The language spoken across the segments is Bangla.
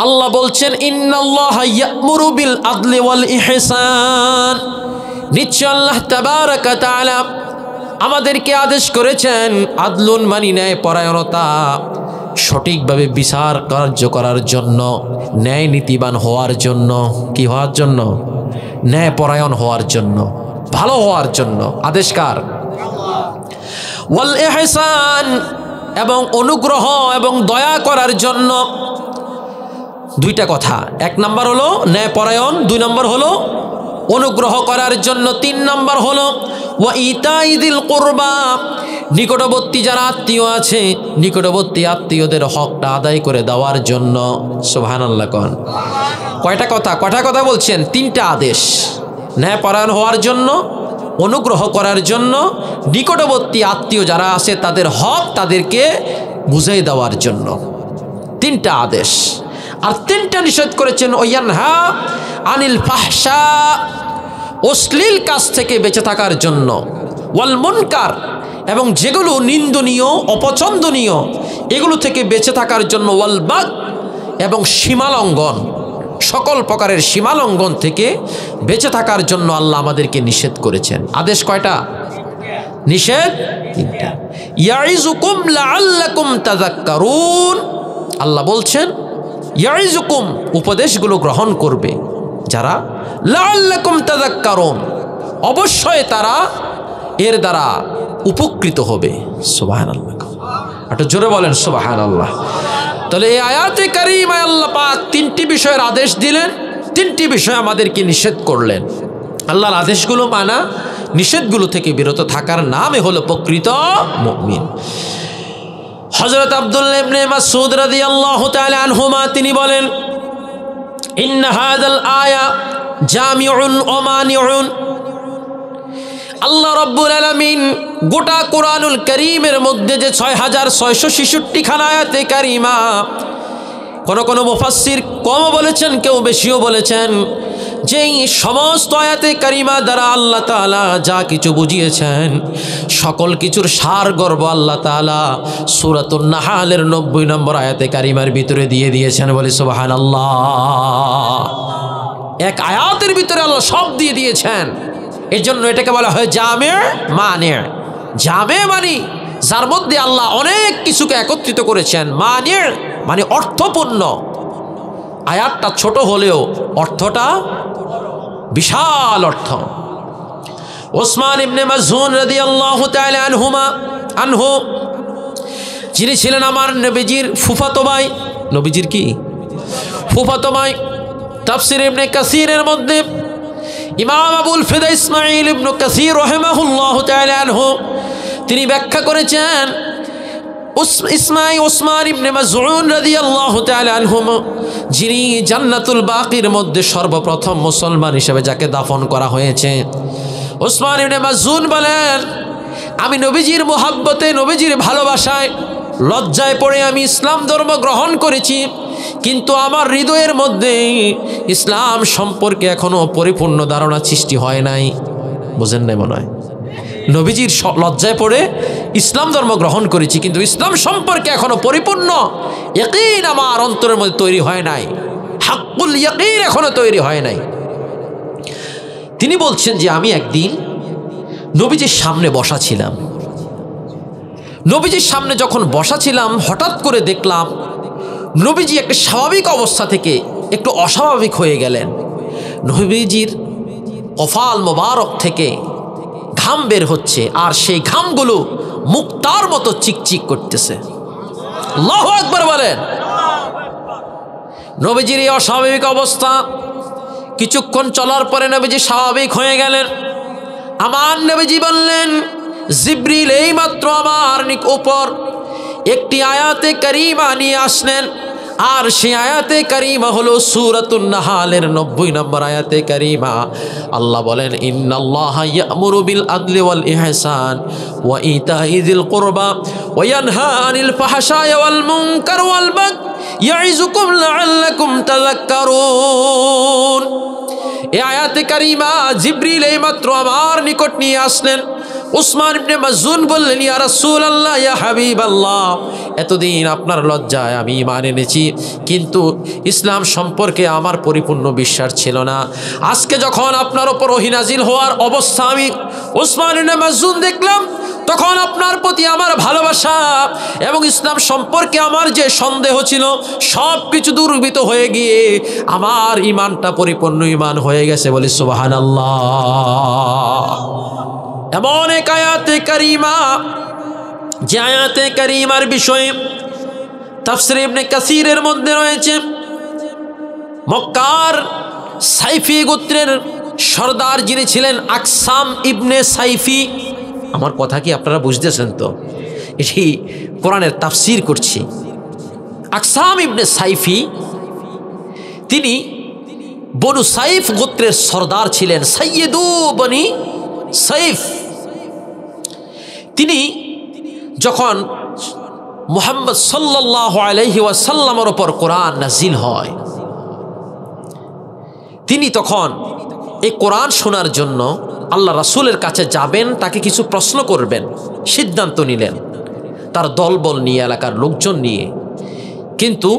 আল্লাহ বলছেন ইন্নাল্লাহা ইয়া'মুরু বিল আদলি ওয়াল ইহসান, নিশ্চয় আল্লাহ তাবারাকা তাআলা আমাদেরকে আদেশ করেছেন আদলুন মানি ন্যায় পরায়ণতা, সঠিকভাবে বিচার কার্য করার জন্য, ন্যায় নীতিবান হওয়ার জন্য। কি হওয়ার জন্য? ন্যায় পরায়ণ হওয়ার জন্য, ভালো হওয়ার জন্য আদেশ কার? ওয়াল ইহসান, এবং অনুগ্রহ এবং দয়া করার জন্য। দুইটা কথা, এক নাম্বার হলো ন্যায় পরায়ণ, দুই নম্বর হলো অনুগ্রহ করার জন্য, তিন নম্বর হলো ওয়া ইতাইদিল কুরবা, নিকটবর্তী যারা আত্মীয় আছে নিকটবর্তী আত্মীয়দের হকটা আদায় করে দেওয়ার জন্য। সুবহানাল্লাহ কোন। কয়টা কথা বলছেন? তিনটা আদেশ। ন্যায় পরায়ণ হওয়ার জন্য, অনুগ্রহ করার জন্য, নিকটবর্তী আত্মীয় যারা আছে তাদের হক তাদেরকে বুঝাই দেওয়ার জন্য। তিনটা আদেশ। আর তিনটা নিষেধ করেছেন ওয়ায়ানহা আনিল ফাহশা, অশ্লীল কাজ থেকে বেঁচে থাকার জন্য, ওয়াল মুনকার, এবং যেগুলো নিন্দনীয় অপছন্দনীয় এগুলো থেকে বেঁচে থাকার জন্য, ওয়াল বাগ, এবং সীমালঙ্ঘন, সকল প্রকারের সীমালঙ্ঘন থেকে বেঁচে থাকার জন্য আল্লাহ আমাদেরকে নিষেধ করেছেন। আদেশ কয়টা? নিষেধ তিনটা। ইয়াইজুকুম লাআল্লাকুম তাযাক্কারুন, আল্লাহ বলছেন ইয়াইজুকুম, উপদেশগুলো গ্রহণ করবে যারা, লাআল্লাকুম তাযাক্কারুন, অবশ্যই তারা এর দ্বারা উপকৃত হবে। সুবহানাল্লাহ, একটু জোরে বলেন সুবহানাল্লাহ। তাহলে এই আয়াতে কারিমায় আল্লাহ পাক তিনটি বিষয়ের আদেশ দিলেন, তিনটি বিষয় আমাদেরকে নিষেধ করলেন। আল্লাহর আদেশগুলো মানা, নিষেধগুলো থেকে বিরত থাকার নামে হলো প্রকৃত মুমিন। হযরত আব্দুল্লাহ ইবনে মাসউদ রাদিয়াল্লাহু তাআলা আনহুমা তিনি বলেন ইন্না হাযাল আয়া জামিউন ওয়া মানিউন, আল্লাহ রাব্বুল আলামিন গোটা কোরআনুল কারীমের মধ্যে যে ৬৬৬৬ খানা আয়াতে কারিমা, কোন মুফাসসির কম বলেছেন, কেউ বেশিও বলেছেন, যেই সমস্ত আয়াতে কারিমা দ্বারা আল্লাহ তাআলা যা কিছু বুঝিয়েছেন সকল কিছুর সার গর্ব আল্লাহ তাআলা সূরাতুন নাহালের ৯০ নম্বর আয়াতে কারিমার ভিতরে দিয়ে দিয়েছেন। বলি সুবহানাল্লাহ। এক আয়াতের ভিতরে আল্লাহ সব দিয়ে দিয়েছেন। এর জন্য এটাকে বলা হয় জামে মানে। জামে মানে যার মধ্যে আল্লাহ অনেক কিছুকে একত্রিত করেছেন, মানে মানে অর্থপূর্ণ। আয়াতটা ছোট হলেও অর্থটা বিশাল অর্থ। ওসমান ইবনে মাযউন রাদিয়াল্লাহু তাআলা আনহু, যিনি ছিলেন আমার নবীজির ফুফাতো ভাই, নবীজির কি ফুফাতো ভাই, তাফসীর ইবনে কাসীরের মধ্যে ইমাম আবুল ফিদা ইসমাঈল ইবনে কাসীর রাহিমাহুল্লাহু তাআলা আনহু তিনি ব্যাখ্যা করেছেন ওসমান ইবনে মাযউন রাদিয়াল্লাহু তাআলা আনহুম, যিনি জান্নাতুল বাকির মধ্যে সর্বপ্রথম মুসলমান হিসেবে যাকে দাফন করা হয়েছে। ওসমান ইবনে মাযউন বলেন, আমি নবীজির মোহাব্বতে, নবীজির ভালোবাসায় লজ্জায় পড়ে আমি ইসলাম ধর্ম গ্রহণ করেছি, কিন্তু আমার হৃদয়ের মধ্যে ইসলাম সম্পর্কে এখনো পরিপূর্ণ ধারণা সৃষ্টি হয় নাই। বুঝেন নাই মনে হয়? নবীজির লজ্জায় পড়ে ইসলাম ধর্ম গ্রহণ করেছি, কিন্তু ইসলাম সম্পর্কে এখনো পরিপূর্ণ ইয়াকিন আমার অন্তরের মধ্যে তৈরি হয় নাই, হাক্কুল ইয়াকিন এখনো তৈরি হয় নাই। তিনি বলছেন যে আমি একদিন নবীজির সামনে বসা ছিলাম। নবীজির সামনে যখন বসা ছিলাম, হঠাৎ করে দেখলাম নবীজি একটা স্বাভাবিক অবস্থা থেকে একটু অস্বাভাবিক হয়ে গেলেন। নবীজির কফাল মোবারক থেকে ঘাম বের হচ্ছে, আর সেই ঘামগুলো মুক্তার মতো চিকচিক করতেছে। আল্লাহু আকবার বলেন। নবীজির এই অস্বাভাবিক অবস্থা কিছুক্ষণ চলার পরে নবীজি স্বাভাবিক হয়ে গেলেন। আমার নবীজি বললেন, জিবরিল এইমাত্র আমার উপর একটি আয়াতে কারিমা নিয়ে আসলেন, আর সেই আয়াতে কারিমা হলো সূরাতুন নাহালের ৯০ নম্বর আয়াতে কারিমা। আল্লাহ বলেন, ইন্নাল্লাহা ইয়া'মুরু বিল আদলি ওয়াল ইহসান ওয়া ইতাইযিল কুরবা ওয়া ইয়ানহা আনিল ফাহশাই ওয়াল মুনকার ওয়াল বাগই ইয়াইযুকুম লাআল্লাকুম তাযাক্কারুন। এই আয়াতে কারিমা জিবরিল এইমাত্র আমার নিকট নিয়ে আসলেন। উসমান ইবনে মাযউন বললেন, ইয়া রাসূলুল্লাহ, ইয়া হাবিবাল্লাহ, এতদিন আপনার লজ্জায় আমি ঈমান এনেছি, কিন্তু ইসলাম সম্পর্কে আমার পরিপূর্ণ বিশ্বাস ছিল না। আজকে যখন আপনার উপর ওহী নাজিল হওয়ার অবস্থা আমি উসমান ইবনে মাযউন দেখলাম, তখন আপনার প্রতি আমার ভালোবাসা এবং ইসলাম সম্পর্কে আমার যে সন্দেহ ছিল সব কিছু দূরীভূত হয়ে গিয়ে আমার ঈমানটা পরিপূর্ণ ঈমান হয়ে গেছে। বলি সুবহানাল্লাহ। এমন এক আয়াতে কারিমা, যে আয়াতে কারিমার বিষয়ে তাফসীর ইবনে কাসীরের মধ্যে রয়েছে, মক্কার সাইফি গোত্রের সর্দার যিনি ছিলেন আকসাম ইবনে সাইফি। আমার কথা কি আপনারা বুঝতেছেন? তো এটি কোরআনের তাফসীর করছি। আকসাম ইবনে সাইফি তিনি বনু সাইফ গোত্রের সর্দার ছিলেন, সাইয়্যিদু বনি সাইফ। তিনি যখন মুহাম্মদ সাল্লাল্লাহু আলাইহি ওয়াসাল্লামের উপর কোরআন নাজিল হয়, তিনি তখন এই কোরআন শোনার জন্য আল্লাহ রাসূলের কাছে যাবেন, তাকে কিছু প্রশ্ন করবেন, সিদ্ধান্ত নিলেন তার দলবল নিয়ে, এলাকার লোকজন নিয়ে। কিন্তু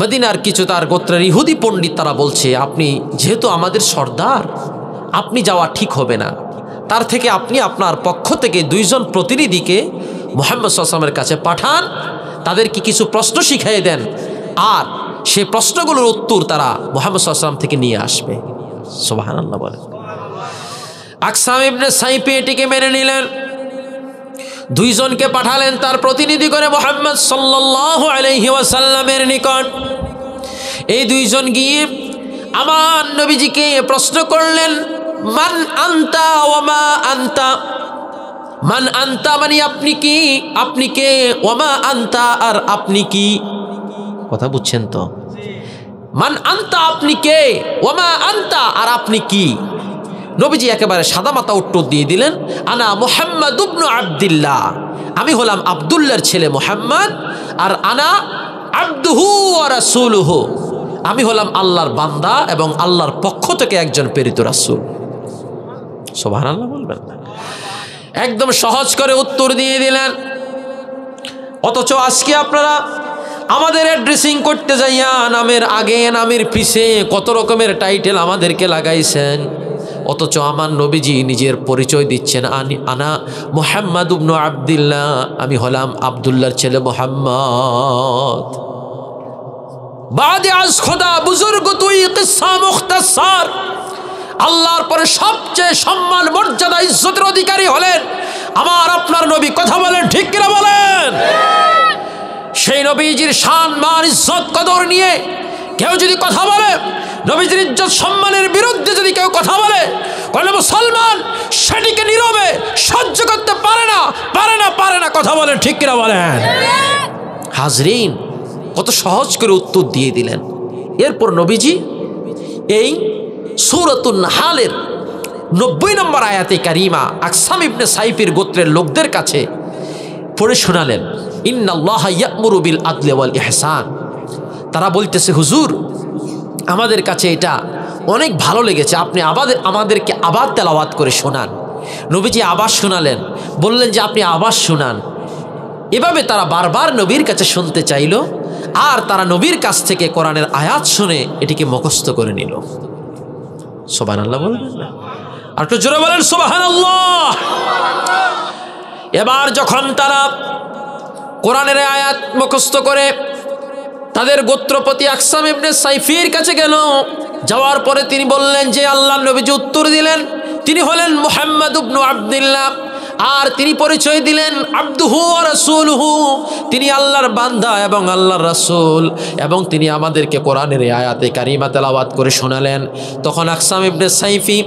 মদিনার কিছু তার গোত্রের ইহুদি পণ্ডিত তারা বলছে, আপনি যেহেতু আমাদের সর্দার, আপনি যাওয়া ঠিক হবে না, তার থেকে আপনি আপনার পক্ষ থেকে 2 জন প্রতিনিধিকে মুহাম্মদ সাল্লাল্লাহু আলাইহি ওয়াসাল্লামের কাছে পাঠান, তাদেরকে কিছু প্রশ্ন শিখিয়ে দেন, আর সেই প্রশ্নগুলোর উত্তর তারা মুহাম্মদ সাল্লাল্লাহু আলাইহি ওয়াসাল্লাম থেকে নিয়ে আসবে। সুবহানাল্লাহ বলে। আকসাম ইবনে সাইফি এটিকে মেনে নিলেন, 2 জনকে পাঠালেন তার প্রতিনিধি করে মুহাম্মদ সাল্লাল্লাহু আলাইহি ওয়াসাল্লামের নিকট। এই 2 জন গিয়ে আমার নবীজিকে প্রশ্ন করলেন, মান আনতা ওয়া মা আনতা। মান আনতা মানে আপনি কি, আপনি কে, ওয়া মা আনতা আর আপনি কি। কথা বুঝছেন তো? মান আনতা আপনি কে, ওয়া মা আনতা আর আপনি কি। নবীজি একেবারে সাদামাটা উত্তর দিয়ে দিলেন, আনা মুহাম্মদ ইবনে আব্দুল্লাহ, আমি হলাম আব্দুল্লাহর ছেলে মুহাম্মদ, আর আনা আবদুহু ওয়া রাসূলুহু, আমি হলাম আল্লাহর বান্দা এবং আল্লাহর পক্ষ থেকে একজন প্রেরিত রাসূল। সুবহানাল্লাহ বলবেন না? একদম সহজ করে উত্তর দিয়ে দিলেন। অথচ আজকে আপনারা আমাদের অ্যাড্রেসিং করতে যাইয়া নামের আগে নামের পিছে কত রকমের টাইটেল আমাদেরকে লাগাইছেন, অথচ আমার নবীজি নিজের পরিচয় দিচ্ছেন, আনা মুহাম্মদ ইবনে আব্দুল্লাহ, আমি হলাম আব্দুল্লাহর ছেলে মুহাম্মদ। বাদে আজ খোদা বুজুর্গ তুই কিসসা মুখতাসার, আল্লাহর পরে সবচেয়ে সম্মান মর্যাদা ইজ্জতের অধিকারী হলেন আমার আপনার নবী। কথা বলেন ঠিক কিনা বলেন? সেই নবীজির শান মান ইজ্জত কদর নিয়ে কেউ যদি কথা বলে, নবীজির ইজ্জত সম্মানের বিরুদ্ধে যদি কেউ কথা বলে, কোন মুসলমান সেটিকে নীরবে সহ্য করতে পারে না, পারে না, পারে না। কথা বলেন ঠিক কিনা বলেন? হাজরিন, কত সহজ করে উত্তর দিয়ে দিলেন। এরপর নবীজি এই সূরাতুন নাহালের 90 নম্বর আয়াতে কারিমা আকসাম ইবনে সাইফির গোত্রের লোকদের কাছে পড়ে শোনালেন, ইন্নাল্লাহা ইয়া'মুরু বিল আদলি ওয়াল ইহসান। তারা বলতেছে, হুজুর আমাদের কাছে এটা অনেক ভালো লেগেছে, আপনি আমাদেরকে আবার তেলাওয়াত করে শোনান। নবীজি আবার শোনালেন, বললেন যে আপনি আবার শোনান। এভাবে তারা বারবার নবীর কাছে শুনতে চাইল, আর তারা নবীর কাছ থেকে কোরআনের আয়াত শুনে এটিকে মুখস্থ করে নিল। সুবহানাল্লাহ বলবেন না? আর একটু জোরে বলেন সুবহানাল্লাহ। এবার যখন তারা কোরআনের আয়াত মুখস্থ করে তাদের গোত্রপতি আকসাম ইবনে সাইফির কাছে গেল, যাওয়ার পরে তিনি বললেন যে আল্লাহর নবীজি উত্তর দিলেন, তিনি হলেন মুহাম্মদ ইবনে আব্দুল্লাহ, আর তিনি পরিচয় দিলেন আবদুহু ওয়া রাসূলুহু, তিনি আল্লাহর বান্দা এবং আল্লাহর রাসূল, এবং তিনি আমাদেরকে কোরআনের আয়াতে কারিমা তেলাওয়াত করে শোনালেন। তখন আকসাম ইবনে সাইফি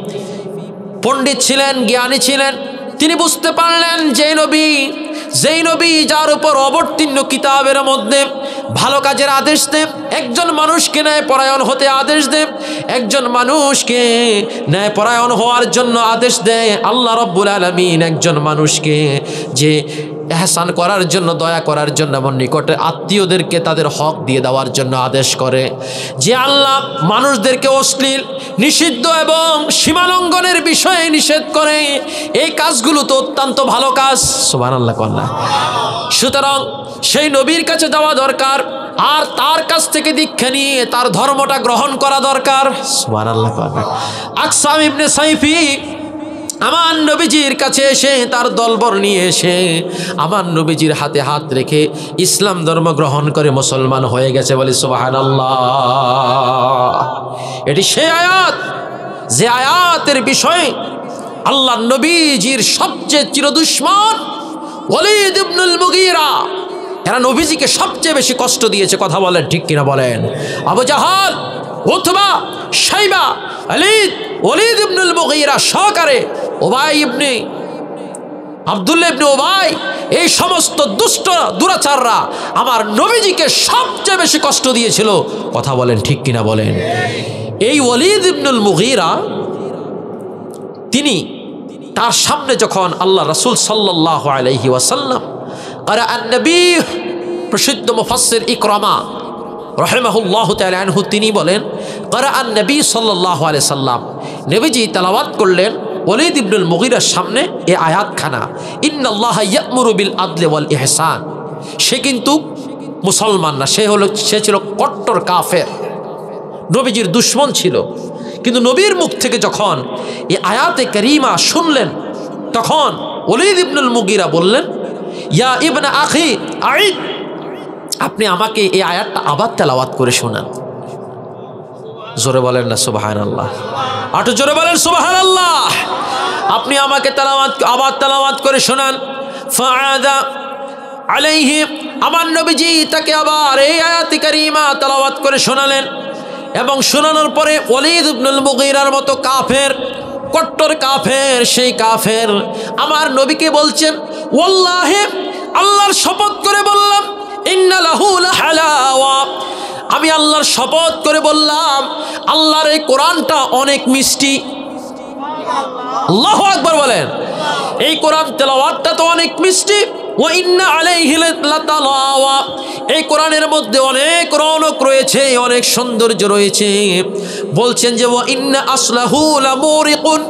পণ্ডিত ছিলেন, জ্ঞানী ছিলেন, তিনি বুঝতে পারলেন যেই নবী যার উপর অবতীর্ণ কিতাবের মধ্যে ভালো কাজের আদেশ দেন, একজন মানুষকে ন্যায়পরায়ণ হতে আদেশ দেন, একজন মানুষকে ন্যায়পরায়ণ হওয়ার জন্য আদেশ দেয় আল্লাহ রাব্বুল আলামিন, একজন মানুষকে যে এহসান করার জন্য, দয়া করার জন্য এবং নিকটে আত্মীয়দেরকে তাদের হক দিয়ে দেওয়ার জন্য আদেশ করে। যে আল্লাহ মানুষদেরকে অশ্লীল, নিষিদ্ধ এবং সীমালঙ্ঘনের বিষয়ে নিষেধ করে, এই কাজগুলো তো অত্যন্ত ভালো কাজ। সুবহানাল্লাহ কন্যা। সুতরাং সেই নবীর কাছে যাওয়া দরকার, আর তার কাছ থেকে দীক্ষা নিয়ে তার ধর্মটা গ্রহণ করা দরকার। সুবহানাল্লাহ কন্যা। আকসাম ইবনে সাইফি আমার নবীজির কাছে এসে তার দলবল নিয়ে এসে আমার নবীজির হাতে হাত রেখে ইসলাম ধর্ম গ্রহণ করে মুসলমান হয়ে গেছে। বলি সুবহানাল্লাহ। এটি সেই আয়াত, যে আয়াতের বিষয়ে আল্লাহ নবীজির সবচেয়ে চিরদুশ্মন ওয়ালিদ ইবনুল মুগীরা, এরা নবীজিকে সবচেয়ে বেশি কষ্ট দিয়েছে। কথা বলেন ঠিক কিনা বলেন? আবু জাহাল, উতবা, শাইবা, ওয়ালিদ ইবনুল মুগীরা সহকারে উবাই ইবনে আব্দুল্লাহ ইবনে উবাই, এই সমস্ত দুষ্ট দুরাচাররা আমার নবীজিকে সবচেয়ে বেশি কষ্ট দিয়েছিল। কথা বলেন ঠিক কিনা বলেন? এই ওয়ালিদ ইবনুল মুগীরা, তিনি তার সামনে যখন আল্লাহ রাসূল সাল্লাল্লাহু আলাইহি ওয়াসাল্লাম ক্বারাআন নবী, প্রসিদ্ধ মুফাসসির ইকরামা রাহিমাহুল্লাহু তাআলা আনহু তিনি বলেন, ক্বারাআন নবী সাল্লাল্লাহু আলাইহি সাল্লাম, নবীজি তেলাওয়াত করলেন ওয়ালিদ ইবনুল মুগীরার সামনে এই আয়াতখানা, ইন্নাল্লাহা ইয়া'মুরু বিল আদলি ওয়াল ইহসান। সে কিন্তু মুসলমান না, সে ছিল কট্টর কাফের, নবীজির দুশমন ছিল। কিন্তু নবীর মুখ থেকে যখন এই আয়াতে কারিমা শুনলেন, তখন ওয়ালিদ ইবনুল মুগীরা বললেন, ইয়া ইবনে আখি আইদ, আপনি আমাকে এই আয়াতটা আবার তেলাওয়াত করে শোনান। জোরে বলেন না সুবহানাল্লাহ? আরো জোরে বলেন সুবহানাল্লাহ। আপনি আমাকে আবার তেলাওয়াত করে শোনান। ফাআদা আলাইহি, আমার নবীজি তাকে আবার এই আয়াতে কারিমা তেলাওয়াত করে শোনালেন। এবং শোনানোর পরে ওয়ালিদ ইবনুল মুগীরার মতো কাফের, কট্টর কাফের, সেই কাফের আমার নবীকে বলছেন, ওয়াল্লাহি, আল্লাহর শপথ করে বললাম, ইন্না লাহু লাহালাওয়া, আমি আল্লাহর শপথ করে বললাম আল্লাহর এই কোরআনটা অনেক মিষ্টি। আল্লাহু আকবার বলেন। এই কোরআন তেলাওয়াতটা তো অনেক মিষ্টি। ওয়া ইন্না আলাইহি লাতালাওয়া, এই কোরআনের মধ্যে অনেক রৌনক রয়েছে, অনেক সৌন্দর্য রয়েছে। বলছেন যে ওয়া ইন্না আসলাহু লামুরিকুন,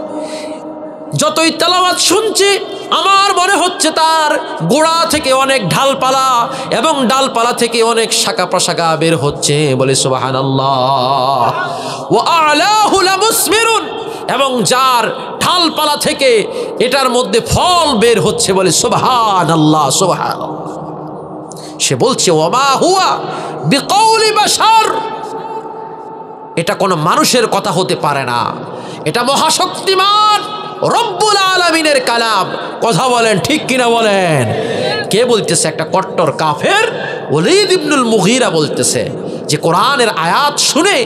যতই তেলাওয়াত শুনছি আমার মনে হচ্ছে তার গোড়া থেকে অনেক ঢালপালা এবং ডালপালা থেকে অনেক শাখা প্রশাখা বের হচ্ছে। বলে সুবহানাল্লাহ। ওয়া আলাহু লামুসমিরুন, এবং যার ঢালপালা থেকে এটার মধ্যে ফল বের হচ্ছে। বলে সুবহানাল্লাহ, সুবহানাল্লাহ। সে বলছে ওমা হুয়া বিকাউলি বাশার, এটা কোনো মানুষের কথা হতে পারে না, এটা মহাশক্তিমান রব্বুল আলামিনের কালাম। কথা বলেন ঠিক কিনা বলেন? কে বলতেছে? একটা কট্টর কাফের ওয়ালিদ ইবনুল মুগীরা বলতেছে যে কোরআনের আয়াত শুনে,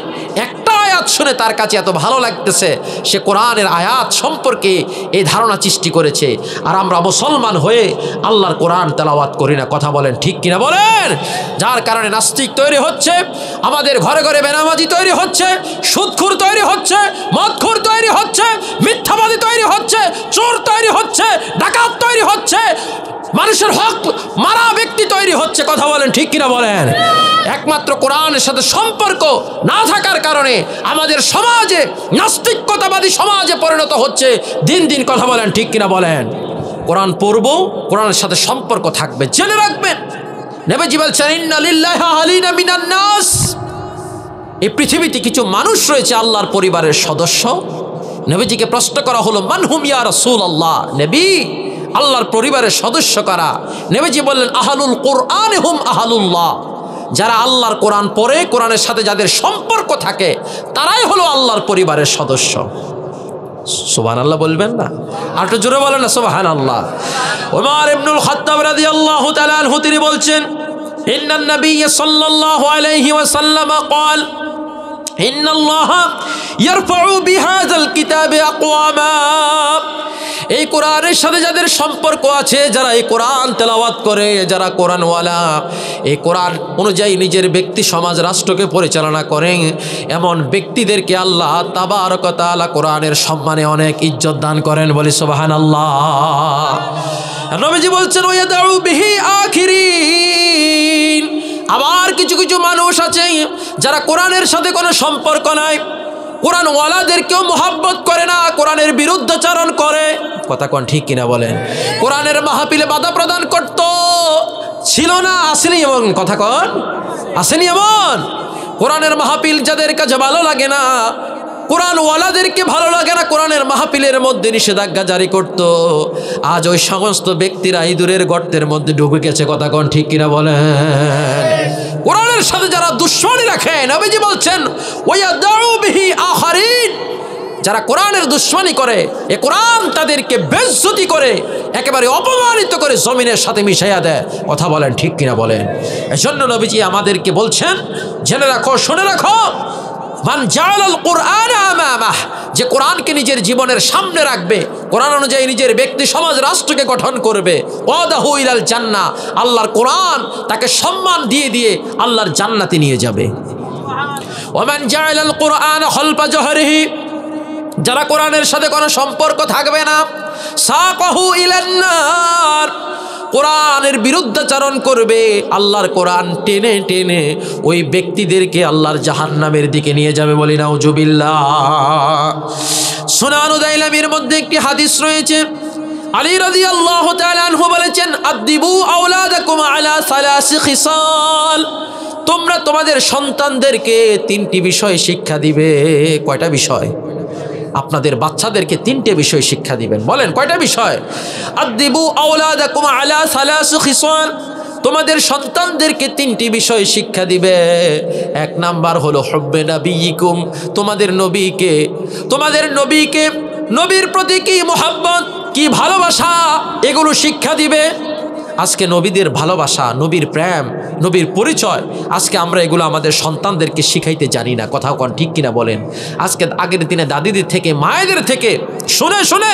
একটা আয়াত শুনে তার কাছে এত ভালো লাগতেছে, সে কোরআনের আয়াত সম্পর্কে এই ধারণা সৃষ্টি করেছে। আর আমরা মুসলমান হয়ে আল্লাহর কোরআন তেলাওয়াত করি না। কথা বলেন ঠিক কিনা বলেন? যার কারণে নাস্তিক তৈরি হচ্ছে, আমাদের ঘরে ঘরে বেনামাজি তৈরি হচ্ছে, সুদখোর তৈরি হচ্ছে, মদখোর তৈরি হচ্ছে, মিথ্যাবাদী তৈরি হচ্ছে, চোর তৈরি হচ্ছে, ডাকাত তৈরি হচ্ছে, মানুষের হক মারা ব্যক্তি তৈরি হচ্ছে। কথা বলেন ঠিক কিনা বলেন? একমাত্র কোরআনের সাথে সম্পর্ক না থাকার কারণে আমাদের সমাজে নাস্তিকতাবাদী সমাজে পরিণত হচ্ছে দিন দিন। কথা বলেন ঠিক কিনা বলেন? কোরআন পড়ব, কোরআনের সাথে সম্পর্ক থাকবে। জেনে রাখবেন নবীজি বলছেন, ইন্না লিল্লাহি আহলিনা মিনান নাস, এই পৃথিবীতে কিছু মানুষ রয়েছে আল্লাহর পরিবারের সদস্য। নবীজিকে প্রশ্ন করা হলো, মান হুম ইয়া রাসূলুল্লাহ, নবী আল্লাহর পরিবারের সদস্য কারা? নবীজি বললেন, আহলুল কোরআন হুম আহলুল্লাহ, যারা আল্লাহর কোরআন পড়ে, কোরআনের সাথে যাদের সম্পর্ক থাকে, তারাই হলো আল্লাহর পরিবারের সদস্য। সুবহানাল্লাহ বলবেন না? আর একটু জোরে বলেন না সুবহানাল্লাহ। ওমর ইবনুল খাত্তাব রাদিয়াল্লাহু তাআলা আনহু তিনি বলছেন, ইন্নান নবী সাল্লাল্লাহু আলাইহি ওয়াসাল্লাম قال إن الله يرفع بهذا الكتاب أقواما, এই কোরআনের সাথে যাদের সম্পর্ক আছে, যারা এই কোরআন তেলাওয়াত করে, যারা কোরআনওয়ালা, এই কোরআন অনুযায়ী নিজের ব্যক্তি সমাজ রাষ্ট্রকে পরিচালনা করেন, এমন ব্যক্তিদেরকে আল্লাহ তাবারক ওয়া তাআলা কোরআনের সম্মানে অনেক ইজ্জত দান করেন। বলি সুবহানাল্লাহ। নবীজি বলছেন ওয়াদাউ বিহি আখিরিন। আবার কিছু কিছু মানুষ আছে যারা কোরআনের সাথে কোনো সম্পর্ক নাই, কোরআন ওয়ালাদেরকেও মোহাব্বত করে না, কোরআনের বিরুদ্ধাচরণ করে। কথা কোন ঠিক কিনা বলেন? কোরআনের মাহফিলে বাধা প্রদান করত, ছিল না? আসেনি এমন? কথা কোন আসেনি এমন? কোরআনের মাহফিল যাদের কাছে ভালো লাগে না, কোরআন ওয়ালাদেরকে ভালো লাগে না, কোরআনের মাহফিলের মধ্যে নিষেধাজ্ঞা জারি করত। আজ ওই সমস্ত ব্যক্তিরা ইঁদুরের গর্তের মধ্যে ডুবে গেছে। কথা কোন ঠিক কিনা বলেন? কোরআনের সাথে যারা দুশ্মনী রাখে, নবীজি বলছেন ওয়াদাউ বিহি আখারিন, যারা কোরআনের দুশ্মনী করে, এ কোরআন তাদেরকে বেইজ্জতি করে, একেবারে অপমানিত করে জমিনের সাথে মিশাইয়া দেয়। কথা বলেন ঠিক কিনা বলেন? এজন্য নবীজি আমাদেরকে বলছেন, জেনে রাখো, শুনে রাখো, মান জাআলাল কুরআন আমামাহ, যে কোরআনকে নিজের জীবনের সামনে রাখবে, কোরআন অনুযায়ী নিজের ব্যক্তি সমাজ রাষ্ট্রকে গঠন করবে, ওয়াদাহু ইলাল জান্নাহ, আল্লাহর কোরআন তাকে সম্মান দিয়ে দিয়ে আল্লাহর জান্নাতে নিয়ে যাবে। ওয়া মান জাআলাল কুরআন খালফা জহরিহি, যারা কোরআনের সাথে কোনো সম্পর্ক থাকবে না, সাকাহু ইলান নার, কোরআনের বিরুদ্ধাচরণ করবে, আল্লাহর কোরআন টেনে টেনে ওই ব্যক্তিদেরকে আল্লাহর জাহান্নামের দিকে নিয়ে যাবে। বলি নাউজুবিল্লাহ। সুনান দাইলামির মধ্যে একটি হাদিস রয়েছে, আলী রাদিয়াল্লাহু তাআলা আনহু বলেছেন, আদিবু আওলাদাকুম আলা সালাসি খিসাল, তোমরা তোমাদের সন্তানদেরকে তিনটি বিষয় শিক্ষা দিবে। কয়টা বিষয়? আপনাদের বাচ্চাদেরকে তিনটে বিষয় শিক্ষা দিবেন। বলেন কয়টা বিষয়? আদিবু আওলাদাকুম আলা সালাসি খিসাল, তোমাদের সন্তানদেরকে তিনটি বিষয় শিক্ষা দিবে। এক নাম্বার হলো হুব্বে নবিয়িকুম, তোমাদের নবীকে নবীর প্রতি কি মুহাব্বত, কি ভালোবাসা, এগুলো শিক্ষা দিবে। আজকে নবীদের ভালোবাসা, নবীর প্রেম, নবীর পরিচয়, আজকে আমরা এগুলো আমাদের সন্তানদেরকে শিখাইতে জানি না। কথা কোন ঠিক কিনা বলেন? আজকে আগের দিনে দাদিদের থেকে, মায়েদের থেকে শুনে শুনে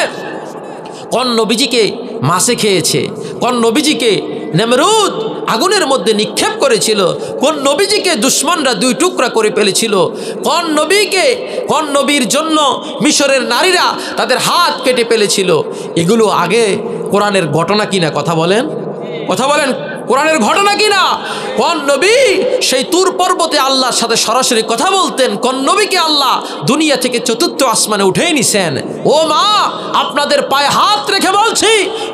কোন নবীজিকে মাছে খেয়েছে, কোন নবীজিকে নমরুদ আগুনের মধ্যে নিক্ষেপ করেছিল, কোন নবীজিকে দুশ্মনরা দুই টুকরা করে ফেলেছিল, কোন নবীর জন্য মিশরের নারীরা তাদের হাত কেটে ফেলেছিল, এগুলো আগে কোরআনের ঘটনা কিনা? কথা বলেন, কথা বলেন, কোরআনের ঘটনা কিনা? কোন নবী সেই তুর পর্বতে আল্লাহর সাথে সরাসরি কথা বলতেন, কোন নবীকে আল্লাহ দুনিয়া থেকে চতুর্থ আসমানে উঠেই নিছেন। ও মা, আপনাদের পায়ে হাত রেখে বলছি,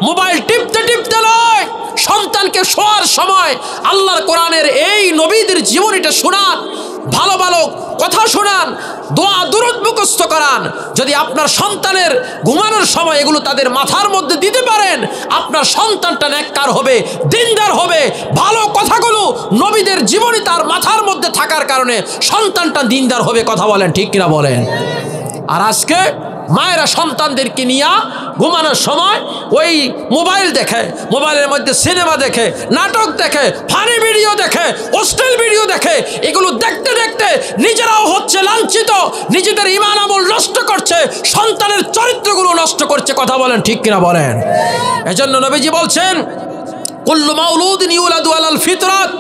মোবাইল টিপতে টিপতে নয়, সন্তানকে শোয়ার সময় আল্লাহর কোরআনের এই নবীদের জীবনীটা শোনান, ভালো ভালো কথা শোনান, দোয়া দুরূদ মুখস্থ করান। যদি আপনার সন্তানের ঘুমানোর সময় এগুলো তাদের মাথার মধ্যে দিতে পারেন, আপনার সন্তানটা নেককার হবে, দিনদার হবে। ভালো কথাগুলো নবীদের জীবনী তার মাথার মধ্যে থাকার কারণে সন্তানটা দিনদার হবে। কথা বলেন ঠিক কিনা বলেন? আর আজকে মায়েরা সন্তানদেরকে নিয়ে ঘুমানোর সময় ওই মোবাইল দেখে, মোবাইলের মধ্যে সিনেমা দেখে, নাটক দেখে, ফানি ভিডিও দেখে, অশ্লীল ভিডিও দেখে। এগুলো দেখতে দেখতে নিজেরাও হচ্ছে লাঞ্ছিত, নিজেদের ঈমান আমল নষ্ট করছে, সন্তানের চরিত্রগুলো নষ্ট করছে। কথা বলেন ঠিক কিনা বলেন? এজন্য নবীজি বলছেন, কুল্লু মাউলুদিন ইউলাদু আলাল ফিতরাত,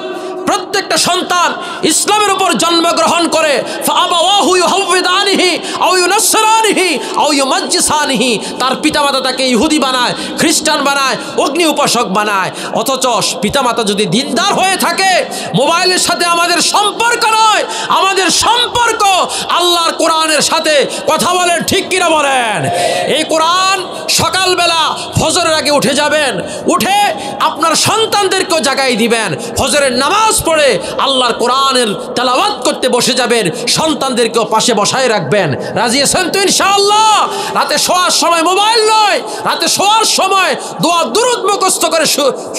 প্রত্যেকটা সন্তান ইসলামের উপর জন্মগ্রহণ করে, ফাআবাওয়াহু ইউহাউবিদানিহি আও ইউনাসরানিহি আও ইউমাজ্জিসানিহি, তার পিতামাতা তাকে ইহুদি বানায়, খ্রিস্টান বানায়, অগ্নি উপাসক বানায়। অথচ পিতামাতা যদি দিনদার হয়ে থাকে, মোবাইলের সাথে আমাদের সম্পর্ক নয়, আমাদের সম্পর্ক আল্লাহর কোরআনের সাথে। কথা বলেন ঠিক কিনা বলেন? এই কোরআন সকালবেলা ফজরের আগে উঠে যাবেন, উঠে আপনার সন্তানদেরকেও জাগাই দিবেন, ফজরের নামাজ পড়ে আল্লাহর কোরআনের তেলাওয়াত করতে বসে যাবেন, সন্তানদেরকেও পাশে বসায় রাখবেন। রাজি আছেন তো ইনশাআল্লাহ? রাতে শোয়ার সময় মোবাইল নয়, রাতে শোয়ার সময় দোয়া দুরূদ মুখস্থ করে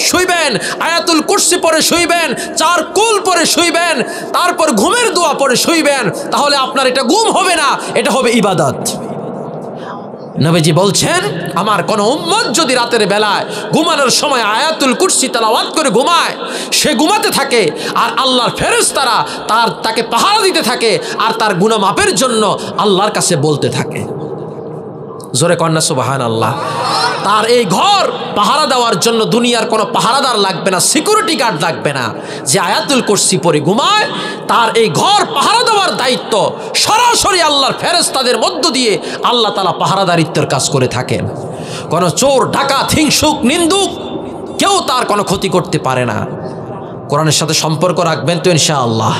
শুইবেন, আয়াতুল কুরসি পড়ে শুইবেন, 4 কুল পড়ে শুইবেন, তারপর ঘুমের দোয়া পড়ে শুইবেন। তাহলে আপনার এটা ঘুম হবে না, এটা হবে ইবাদত। নবীজি বলছেন, আমার কোন উম্মত যদি রাতের বেলায় ঘুমানোর সময় আয়াতুল কুরসি তেলাওয়াত করে ঘুমায়, সে ঘুমাতে থাকে আর আল্লাহর ফেরেশতারা তাকে পাহারা দিতে থাকে আর তার গুনাহ মাপের জন্য আল্লাহর কাছে বলতে থাকে। জোরে কন্যা সুবহানাল্লাহ। তার এই ঘর পাহারা দেওয়ার জন্য দুনিয়ার কোনো পাহারাদার লাগবে না, সিকিউরিটি গার্ড লাগবে না। যে আয়াতুল কুরসি পড়ে ঘুমায়, তার এই ঘর পাহারা দেওয়ার দায়িত্ব সরাসরি আল্লাহর ফেরেশতাদের মধ্য দিয়ে আল্লাহ তাআলা পাহারাদারিত্বের কাজ করে থাকেন। কোনো চোর, ডাকাত, হিংসুক, নিন্দুক কেউ তার কোনো ক্ষতি করতে পারে না। কোরআনের সাথে সম্পর্ক রাখবেন তো ইনশাআল্লাহ।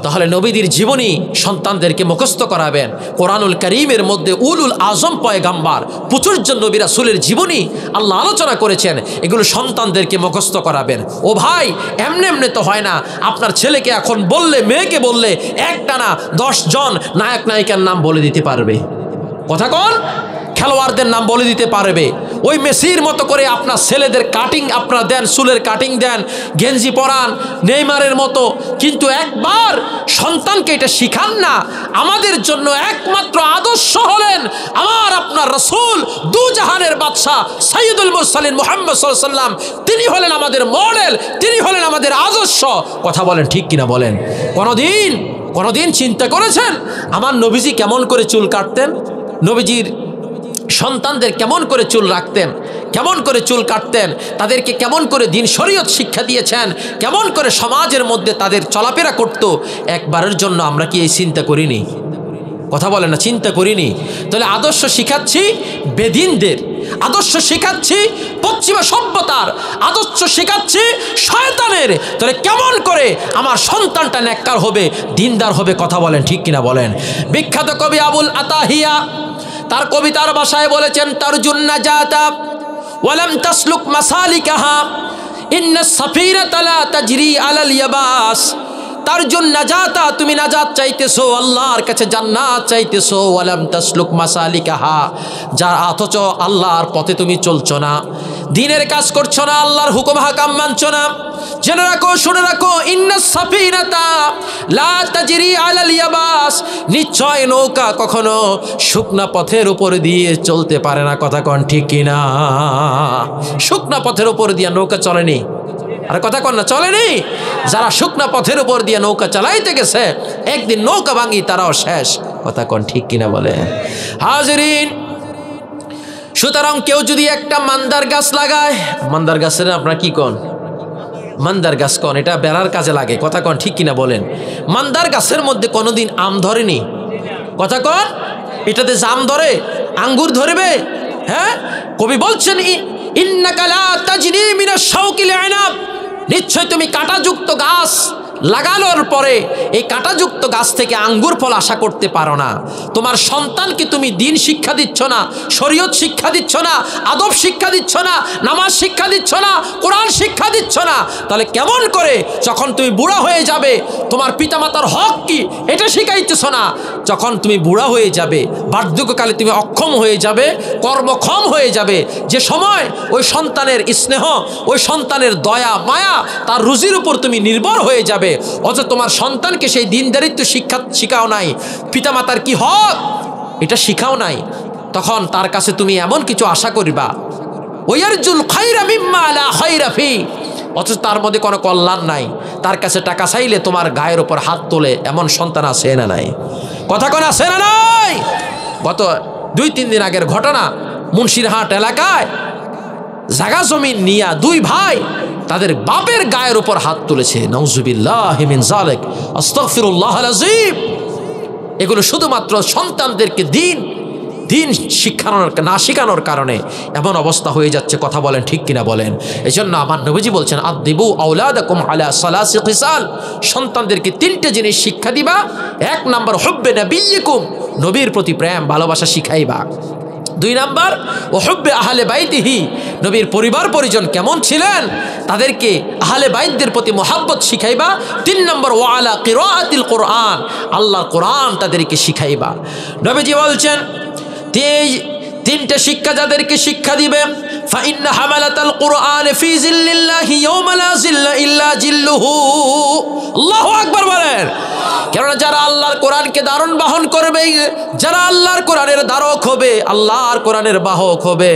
তাহলে নবীদের জীবনী সন্তানদেরকে মুখস্থ করাবেন। কোরআনুল কারীমের মধ্যে উলুল আজম পয়গাম্বার 25 জন নবী রাসূলের জীবনী আল্লাহ আলোচনা করেছেন, এগুলো সন্তানদেরকে মুখস্থ করাবেন। ও ভাই, এমনি এমনি তো হয় না। আপনার ছেলেকে এখন বললে, মেয়েকে বললে একটা না 10 জন নায়ক নায়িকার নাম বলে দিতে পারবে। কথা কোন? খেলোয়াড়দের নাম বলে দিতে পারবে। ওই মেসির মতো করে আপনার ছেলেদের কাটিং আপনারা দেন, চুলের কাটিং দেন, গেঞ্জি পরান নেইমারের মতো, কিন্তু একবার সন্তানকে এটা শিখান না। আমাদের জন্য একমাত্র আদর্শ হলেন আমার আপনার রাসূল, দু জাহানের বাদশা সাইয়্যিদুল মুরসালিন মুহাম্মদ সাল্লাল্লাহু আলাইহি ওয়াসাল্লাম। তিনি হলেন আমাদের মডেল, তিনি হলেন আমাদের আদর্শ। কথা বলেন ঠিক কিনা বলেন? কোনদিন চিন্তা করেছেন আমার নবীজি কেমন করে চুল কাটতেন? নবীজির সন্তানদের কেমন করে চুল রাখতেন, কেমন করে চুল কাটতেন, তাদেরকে কেমন করে দিন শরীয়ত শিক্ষা দিয়েছেন, কেমন করে সমাজের মধ্যে তাদের চলাফেরা করত, একবারের জন্য আমরা কি এই চিন্তা করিনি? কথা বলে না, চিন্তা করিনি। তাহলে আদর্শ শিখাচ্ছি বেদিনদের, আদর্শ শিখাচ্ছি পশ্চিমা সভ্যতার, আদর্শ শিখাচ্ছি শয়তানের। তাহলে কেমন করে আমার সন্তানটা নেককার হবে, দিনদার হবে? কথা বলেন ঠিক কিনা বলেন? বিখ্যাত কবি আবুল আতাহিয়া তার কবিতার ভাষায় বলেছেন, তারজুন নাজাতা ওয়ালাম তাসলুক মাসালিকাহা ইন্নাস সাফিরাতা লা তাজরি আলাল ইয়াবাস। তারজুন নাজাতা, তুমি নাজাত চাইতেছো, আল্লাহর কাছে জান্নাত চাইতেছো, ওয়ালাম তাসলুক মাসালিকাহা, যার অথচ আল্লাহর পথে তুমি চলছো না, দ্বীনের কাজ করছো না, আল্লাহর হুকুম হাকাম মানছো না। জেনে রাখো, শুনে রাখো, ইন্নাস সাফিনাতা লা তাজরি আলাল ইয়াবাস, নিশ্চয় নৌকা কখনো শুকনা পথের উপর দিয়ে চলতে পারে না। কথা কন ঠিক কিনা? শুকনা পথের উপর দিয়ে নৌকা চলেনি। আর কথা কন না, চলেনি। যারা শুকনা পথের উপর দিয়ে নৌকা চালাইতে গেছে, একদিন নৌকা ভাঙি তারাও শেষ। কথা কন ঠিক কিনা বলে? হাজিরিন, সুতরাং কেউ যদি একটা মান্দার গাছ লাগায়, মান্দার গাছের আপনারা কি কন? মান্দার গাছ কন, এটা বেড়ার কাজে লাগে। কথা কন ঠিক কিনা বলেন? মান্দার গাছের মধ্যে কোনোদিন আম ধরেনি। কথা কন, এটাতে জাম ধরে, আঙ্গুর ধরবে? হ্যাঁ, কবি বলছেন ইন্নাকা লা তাজনি মিনাশ শাওকিল ইনাব, নিশ্চয় তুমি কাঁটাযুক্ত গাছ লাগানোর পরে এই কাঁটাযুক্ত গাছ থেকে আঙ্গুর ফল আশা করতে পারো না। তোমার সন্তানকে তুমি দিন শিক্ষা দিচ্ছ না, শরীয়ত শিক্ষা দিচ্ছ না, আদব শিক্ষা দিচ্ছ না, নামাজ শিক্ষা দিচ্ছ না, কোরআন শিক্ষা দিচ্ছ না, তাহলে কেমন করে যখন তুমি বুড়া হয়ে যাবে, তোমার পিতামাতার হক কি এটা শিখাইতেছ না, যখন তুমি বুড়া হয়ে যাবে, বার্ধক্যকালে তুমি অক্ষম হয়ে যাবে, কর্মক্ষম হয়ে যাবে, যে সময় ওই সন্তানের স্নেহ, ওই সন্তানের দয়া মায়া, তার রুজির উপর তুমি নির্ভর হয়ে যাবে, অথচ তোমার সন্তানকে সেই দিনদারিত্ব শিখাও নাই, পিতামাতার কি হক এটা শিখাও নাই, তখন তার কাছে তুমি এমন কিছু আশা করিবা, ওয়ারজুল খায়রা মিম্মা লা খায়রা ফি, অথচ তার মধ্যে কোনো কল্যাণ নাই। তার কাছে টাকা চাইলে তোমার গায়ের উপর হাত তোলে, এমন সন্তান আছে না নাই? কথা কোন আছে না নাই? গত 2-3 দিন আগের ঘটনা, মুন্সিরহাট এলাকায় জায়গা জমিন নিয়া 2 ভাই তাদের বাপের গায়ের উপর হাত তুলেছে। নাউজুবিল্লাহি মিন যালিক, আস্তাগফিরুল্লাহল আযীম। এগুলো শুধুমাত্র সন্তানদেরকে দিন শিখানোর কারণে এমন অবস্থা হয়ে যাচ্ছে। কথা বলেন ঠিক কিনা বলেন? এই জন্য আমার নবীজি বলছেন, আদিবু আওলাদাকুম আলা সালাসি খিসাল, সন্তানদেরকে 3টে জিনিস শিক্ষা দিবা। 1 নাম্বার হুব্বে নবিয়্যিকুম, নবীর প্রতি প্রেম ভালোবাসা শিখাইবা। 2 নাম্বার ও হুব্বে আহলে বাইতিহি, নবীর পরিবার পরিজন কেমন ছিলেন তাদেরকে আহলে বাইতদের প্রতি মোহাব্বত শিখাইবা। 3 নম্বর ওয়া আলা কিরাআতিল কোরআন, আল্লাহর কোরআন তাদেরকে শিখাইবা। নবীজি বলছেন 3টে শিক্ষা যাদেরকে শিক্ষা দিবে, ফাইন্না হামালাতাল কোরআন ফি জিল্লিল্লাহি ইয়াওমা লা জিল্লা ইল্লা জিল্লুহু, আল্লাহু আকবার বলেন। কেননা যারা আল্লাহর কোরআনকে ধারণ বাহন করবে, যারা আল্লাহর কোরআনের ধারক হবে, আল্লাহর কোরআনের বাহক হবে,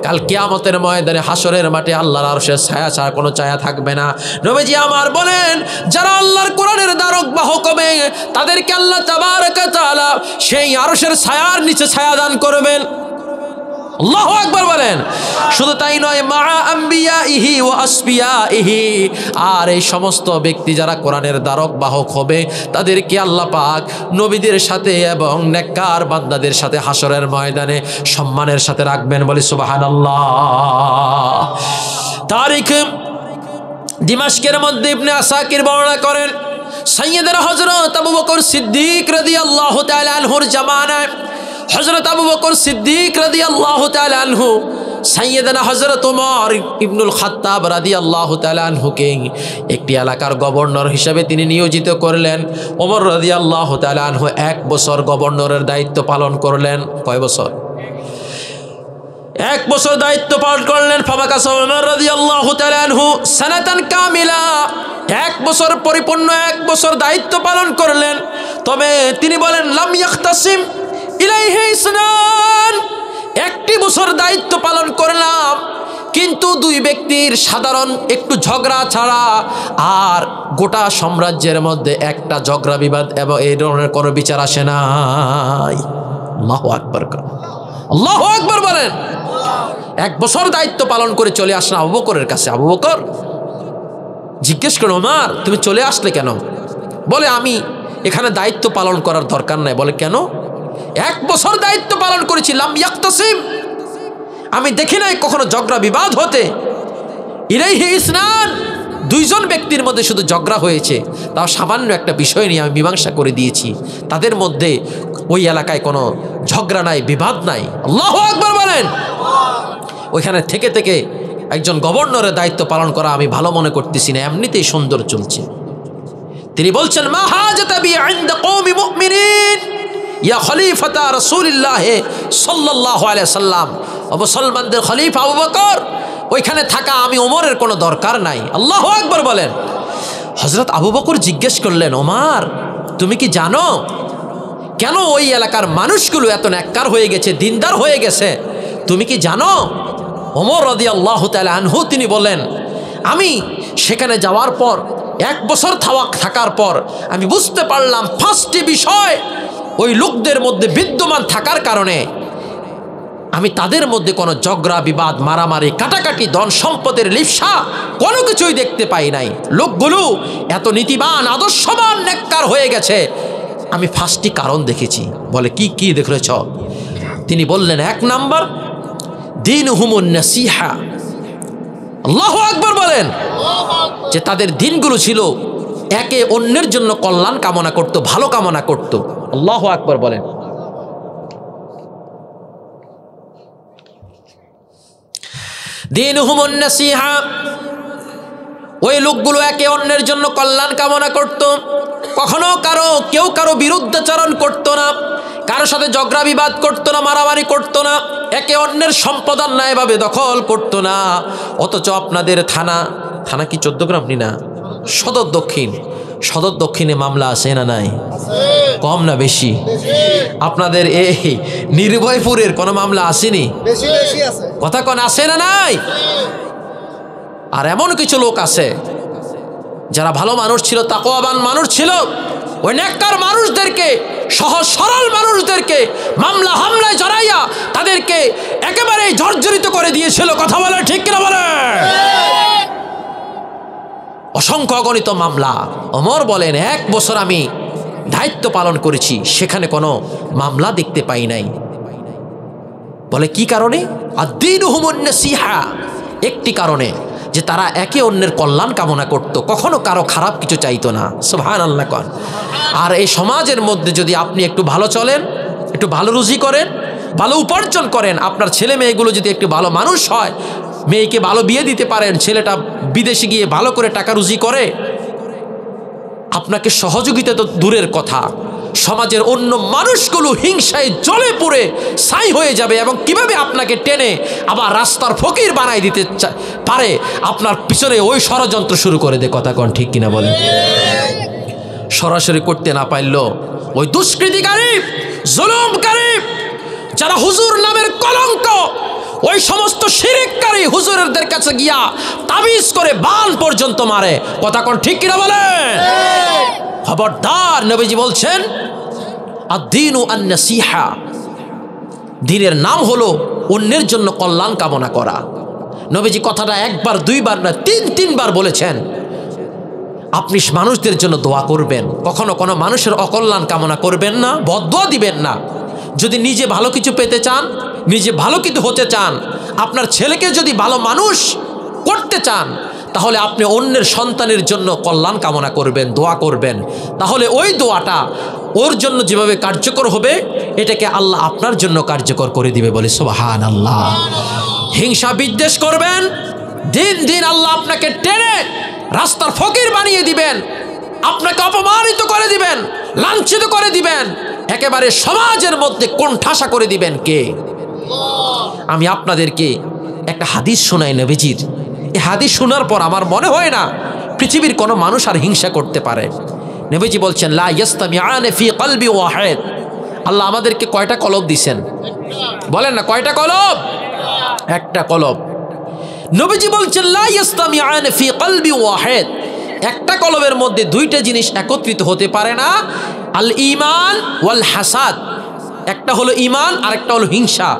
কাল কিয়ামতের ময়দানে হাসরের মাঠে আল্লাহর আরশের ছায়া ছাড়া কোনো ছায়া থাকবে না। নবীজি আমার বলেন, যারা আল্লাহর কোরআনের ধারক বাহক হবে তাদেরকে আল্লাহ তাবারক ওয়া তাআলা সেই আরশের ছায়ার নিচে ছায়া দান করবেন। আল্লাহু আকবার বলেন। শুধু তাই নয়, মা আম্বিয়াইহি ওয়া আসফিয়াইহি, আর এই সমস্ত ব্যক্তি যারা কোরআনের দ্বারক বাহক হবে তাদেরকে আল্লাহ পাক নবীদের সাথে এবং নেককার বান্দাদের সাথে হাসরের ময়দানে সম্মানের সাথে রাখবেন, বলি সুবহানাল্লাহ। তারিখ দিমাশকের মধ্যে ইবনে আসাকির বর্ণনা করেন, সাইয়্যিদনা হযরত আবু বকর সিদ্দিক রাদিয়াল্লাহু তাআলা আনহুর জামানায় হযরত আবু বকর সিদ্দিক রাদিয়াল্লাহু তাআলা আনহু সাইয়্যিদনা হযরত ওমর ইবনুল খাত্তাব রাদিয়াল্লাহু তাআলা আনহুকে একটি এলাকার গভর্নর হিসেবে তিনি নিয়োজিত করলেন। ওমর রাদিয়াল্লাহু তাআলা আনহু 1 বছর গভর্নরের দায়িত্ব পালন করলেন। কয় বছর? 1 বছর দায়িত্ব পালন করলেন। ফামাকাসা ওমর রাদিয়াল্লাহু তাআলা আনহু সানাতান কামিলা, 1 বছর পরিপূর্ণ 1 বছর দায়িত্ব পালন করলেন। তবে তিনি বলেন, লাম ইয়াখতাসিম ইলাইহি ইসনান, 1টি বছর দায়িত্ব পালন করলাম, কিন্তু 2 ব্যক্তির সাধারণ একটু ঝগড়া ছাড়া আর গোটা সাম্রাজ্যের মধ্যে একটা ঝগড়া বিবাদ এবং এই ধরনের কোনো বিচার আসে নাই। আল্লাহু আকবার, আল্লাহু আকবার বলেন। 1 বছর দায়িত্ব পালন করে চলে আসলেন আবু বকরের কাছে। আবু বকর জিজ্ঞেস করো, ওমর তুমি চলে আসলে কেন? বলে, আমি এখানে দায়িত্ব পালন করার দরকার নাই। বলে, কেন? 1 বছর দায়িত্ব পালন করেছি, লাম ইয়াক্তাসিম, আমি দেখি নাই কখনো ঝগড়া বিবাদ হতে। ইলাইহি ইসনান, 2 জন ব্যক্তির মধ্যে শুধু ঝগড়া হয়েছে, তাও সামান্য একটা বিষয় নিয়ে আমি মীমাংসা করে দিয়েছি, তাদের মধ্যে ওই এলাকায় কোনো ঝগড়া নাই, বিবাদ নাই। আল্লাহু আকবার বলেন। ওইখানে থেকে থেকে একজন গভর্নরের দায়িত্ব পালন করা আমি ভালো মনে করতেছি না, এমনিতেই সুন্দর চলছে। তিনি বলছেন, মা হাজাতা বি ইনদা কওমি মুমিনিন ইয়া খলিফাতা রাসূলিল্লাহ সাল্লাল্লাহু আলাইহি সাল্লাম, ও মুসলমানদের খলিফা আবু বকর, ওইখানে থাকা আমি ওমরের কোনো দরকার নাই। আল্লাহু আকবার বলেন। হযরত আবু বকর জিজ্ঞেস করলেন, ওমর তুমি কি জানো কেন ওই এলাকার মানুষগুলো এত নেককার হয়ে গেছে, দিনদার হয়ে গেছে? তুমি কি জানো? ওমর রাদিয়াল্লাহু তাআলা আনহু তিনি বলেন, আমি সেখানে যাওয়ার পর 1 বছর থাকার পর আমি বুঝতে পারলাম 5টি বিষয় ওই লোকদের মধ্যে বিদ্যমান থাকার কারণে আমি তাদের মধ্যে কোনো ঝগড়া বিবাদ, মারামারি, কাটাকাটি, ধন সম্পদের লিপ্সা কোনো কিছুই দেখতে পাই নাই। লোকগুলো এত নীতিবান, আদর্শবান, নেককার হয়ে গেছে, আমি 5টি কারণ দেখেছি। বলে, কি কি দেখেছ? তিনি বললেন, 1 নাম্বার দীনুহুমুন নাসিহা। আল্লাহু আকবার বলেন। যে তাদের দিনগুলো ছিল একে অন্যের জন্য কল্যাণ কামনা করত, ভালো কামনা করত। আল্লাহু আকবার বলেন। দীনুহুমুন নাসিহা, ওই লোকগুলো একে অন্যের জন্য কল্যাণ কামনা করত, কখনো কেউ কারো বিরুদ্ধাচরণ করত না, কারোর সাথে ঝগড়া বিবাদ করতো না, মারামারি করতো না, একে অন্যের সম্পদ অন্যায়ভাবে দখল করতো না। অথচ আপনাদের থানা কি 14 গ্রাম না, সদর দক্ষিণে মামলা আছে না নাই? কম না বেশি? আপনাদের এই নির্ভয়পুরের কোনো মামলা আসেনি? কথা কোন আছে না নাই? আর এমন কিছু লোক আছে যারা ভালো মানুষ ছিল, তাকওয়াবান মানুষ ছিল, ওই নেককার মানুষদেরকে, সহজ সরল মানুষদেরকে মামলা হামলায় জড়াইয়া তাদেরকে একেবারে জর্জরিত করে দিয়েছিল। কথা বলে ঠিক কিনা বলে? অসংখ্য অগণিত মামলা। ওমর বলেন, 1 বছর আমি দায়িত্ব পালন করেছি, সেখানে কোনো মামলা দেখতে পাই নাই। বলে, কি কারণে? আদ-দীনুহুমুন নাসিহা, একটি কারণে, যে তারা একে অন্যের কল্যাণ কামনা করত, কখনো কারো খারাপ কিছু চাইতো না। সুবহানাল্লাহ কোন। আর এই সমাজের মধ্যে যদি আপনি একটু ভালো চলেন, একটু ভালো রুজি করেন, ভালো উপার্জন করেন, আপনার ছেলে মেয়েগুলো যদি একটু ভালো মানুষ হয়, মেয়েকে ভালো বিয়ে দিতে পারেন, ছেলেটা বিদেশে গিয়ে ভালো করে টাকা রুজি করে, আপনাকে সহযোগিতা তো দূরের কথা, সমাজের অন্য মানুষগুলো হিংসায় জ্বলে পুড়ে ছাই হয়ে যাবে এবং কিভাবে আপনাকে টেনে আবার রাস্তার ফকির বানাই দিতে পারে, আপনার পিছনে ওই ষড়যন্ত্র শুরু করে দেয়। কথা কোন ঠিক কিনা বলেন? সরাসরি করতে না পারলেও ওই দুষ্কৃতিকারী, জুলুমকারী, যারা হুজুর নামের কলঙ্ক, ওই সমস্ত শিরিককারী হুজুরদের কাছে গিয়া তাবিজ করে বাল পর্যন্ত মারে। কথা কোন ঠিক কিনা বলেন? খবরদার, নবীজি বলছেন, আদ-দীনু আন-নাসিহা, দ্বীনের নাম হলো অন্যের জন্য কল্যাণ কামনা করা। নবীজি কথাটা একবার দুইবার না তিনবার বলেছেন। আপনি মানুষদের জন্য দোয়া করবেন, কখনো কোনো মানুষের অকল্যাণ কামনা করবেন না, বদদোয়া দিবেন না। যদি নিজে ভালো কিছু পেতে চান, নিজে ভালো কিছু হতে চান, আপনার ছেলেকে যদি ভালো মানুষ করতে চান, তাহলে আপনি অন্যের সন্তানের জন্য কল্যাণ কামনা করবেন, দোয়া করবেন। তাহলে ওই দোয়াটা ওর জন্য যেভাবে কার্যকর হবে, এটাকে আল্লাহ আপনার জন্য কার্যকর করে দিবে। বলে সুবহানাল্লাহ। হিংসা বিদ্বেষ করবেন, দিন দিন আল্লাহ আপনাকে টেনে রাস্তার ফকির বানিয়ে দিবেন, আপনাকে অপমানিত করে দিবেন, লাঞ্ছিত করে দিবেন, একেবারে সমাজের মধ্যে কোণঠাসা করে দিবেন কে? আমি আপনাদেরকে একটা হাদিস শোনাই নবীজির। এই হাদিস শোনার পর আমার মনে হয় না পৃথিবীর কোনো মানুষ আর হিংসা করতে পারে। নবীজি বলছেন, লা ইয়াস্তামিআনে ফি কলবি ওয়াহিদ। আল্লাহ আমাদেরকে কয়টা কলব দিছেন? বলেন না, কয়টা কলব? একটা কলব। নবীজি বলছেন, লা ইয়াস্তামিআনে ফি কলবি ওয়াহিদ। একটা কলবের মধ্যে দুইটা জিনিস একত্রিত হতে পারে না, আল ঈমান ওয়াল হাসাদ। একটা হলো ঈমান আর একটা হলো হিংসা।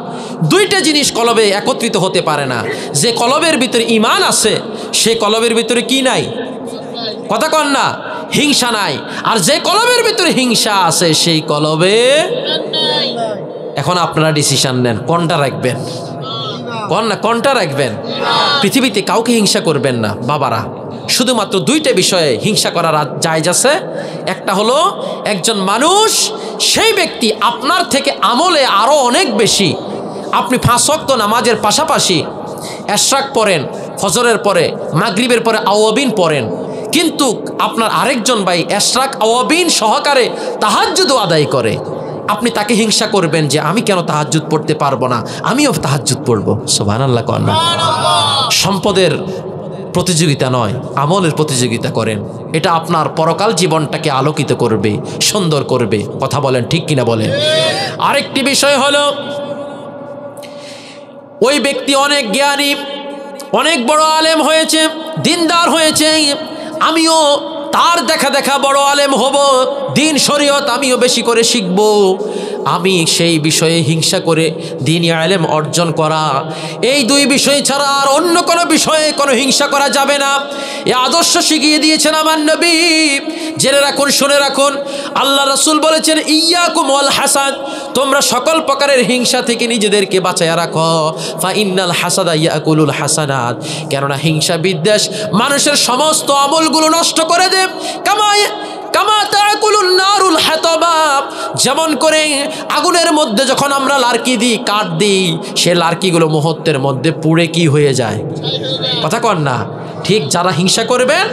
দুইটা জিনিস কলবে একত্রিত হতে পারে না। যে কলবের ভিতরে ঈমান আছে, সে কলবের ভিতরে কি নাই? কথা কন না, হিংসা নাই। আর যে কলবের ভিতরে হিংসা আছে, সেই কলবে এখন আপনারা ডিসিশন নেন, কোনটা রাখবেন? কোনটা রাখবেন? পৃথিবীতে কাউকে হিংসা করবেন না বাবারা। শুধুমাত্র দুইটা বিষয়ে হিংসা করার জায়েজ আছে। একটা হলো একজন মানুষ, সেই ব্যক্তি আপনার থেকে আমলে আরো অনেক বেশি। আপনি 5 ওয়াক্ত নামাজের পাশাপাশি এশরাক পড়েন, ফজরের পরে, মাগরিবের পরে আওয়াবিন পড়েন, কিন্তু আপনার আরেকজন ভাই এশরাক আওয়াবিন সহকারে তাহাজ্জুদও আদায় করে। আপনি তাকে হিংসা করবেন যে আমি কেন তাহাজ্জুদ পড়তে পারবো না, আমিও তাহাজ্জুদ পড়বো। সুবহানাল্লাহ কন না। সম্পদের প্রতিযোগিতা নয়, আমলের প্রতিযোগিতা করেন। এটা আপনার পরকাল জীবনটাকে আলোকিত করবে, সুন্দর করবে। কথা বলেন, ঠিক কিনা বলেন? আরেকটি বিষয় হলো, ওই ব্যক্তি অনেক জ্ঞানী, অনেক বড় আলেম হয়েছে, দিনদার হয়েছে, আমিও তার দেখা দেখা বড় আলেম হব, দিন শরীয়ত আমিও বেশি করে শিখব। আমি সেই বিষয়ে হিংসা করে দ্বীনি ইলম অর্জন করা, এই দুই বিষয় ছাড়া আর অন্য কোনো বিষয়ে কোনো হিংসা করা যাবে না। এই আদর্শ শিখিয়ে দিয়েছেন আমার নবী। জেনে রাখুন, শুনে রাখুন, আল্লাহ রাসূল বলেছেন, ইয়াকুম ওয়াল হাসাদ, তোমরা সকল প্রকারের হিংসা থেকে নিজেদেরকে বাঁচায়া রাখো। ফা ইন্নাল হাসাদা ইয়াকুলুল হাসানাত, কেননা হিংসা বিদ্বেষ মানুষের সমস্ত আমলগুলো নষ্ট করে দেয়। কামা তাকুলুন নারুল হাতাবা, যেমন করে আগুনের মধ্যে যখন আমরা লার্কি দিই, কাঠ দিই, সে লার্কিগুলো মুহূর্তের মধ্যে পুড়ে কি হয়ে যায়? কথা কন না। ঠিক যারা হিংসা করবেন,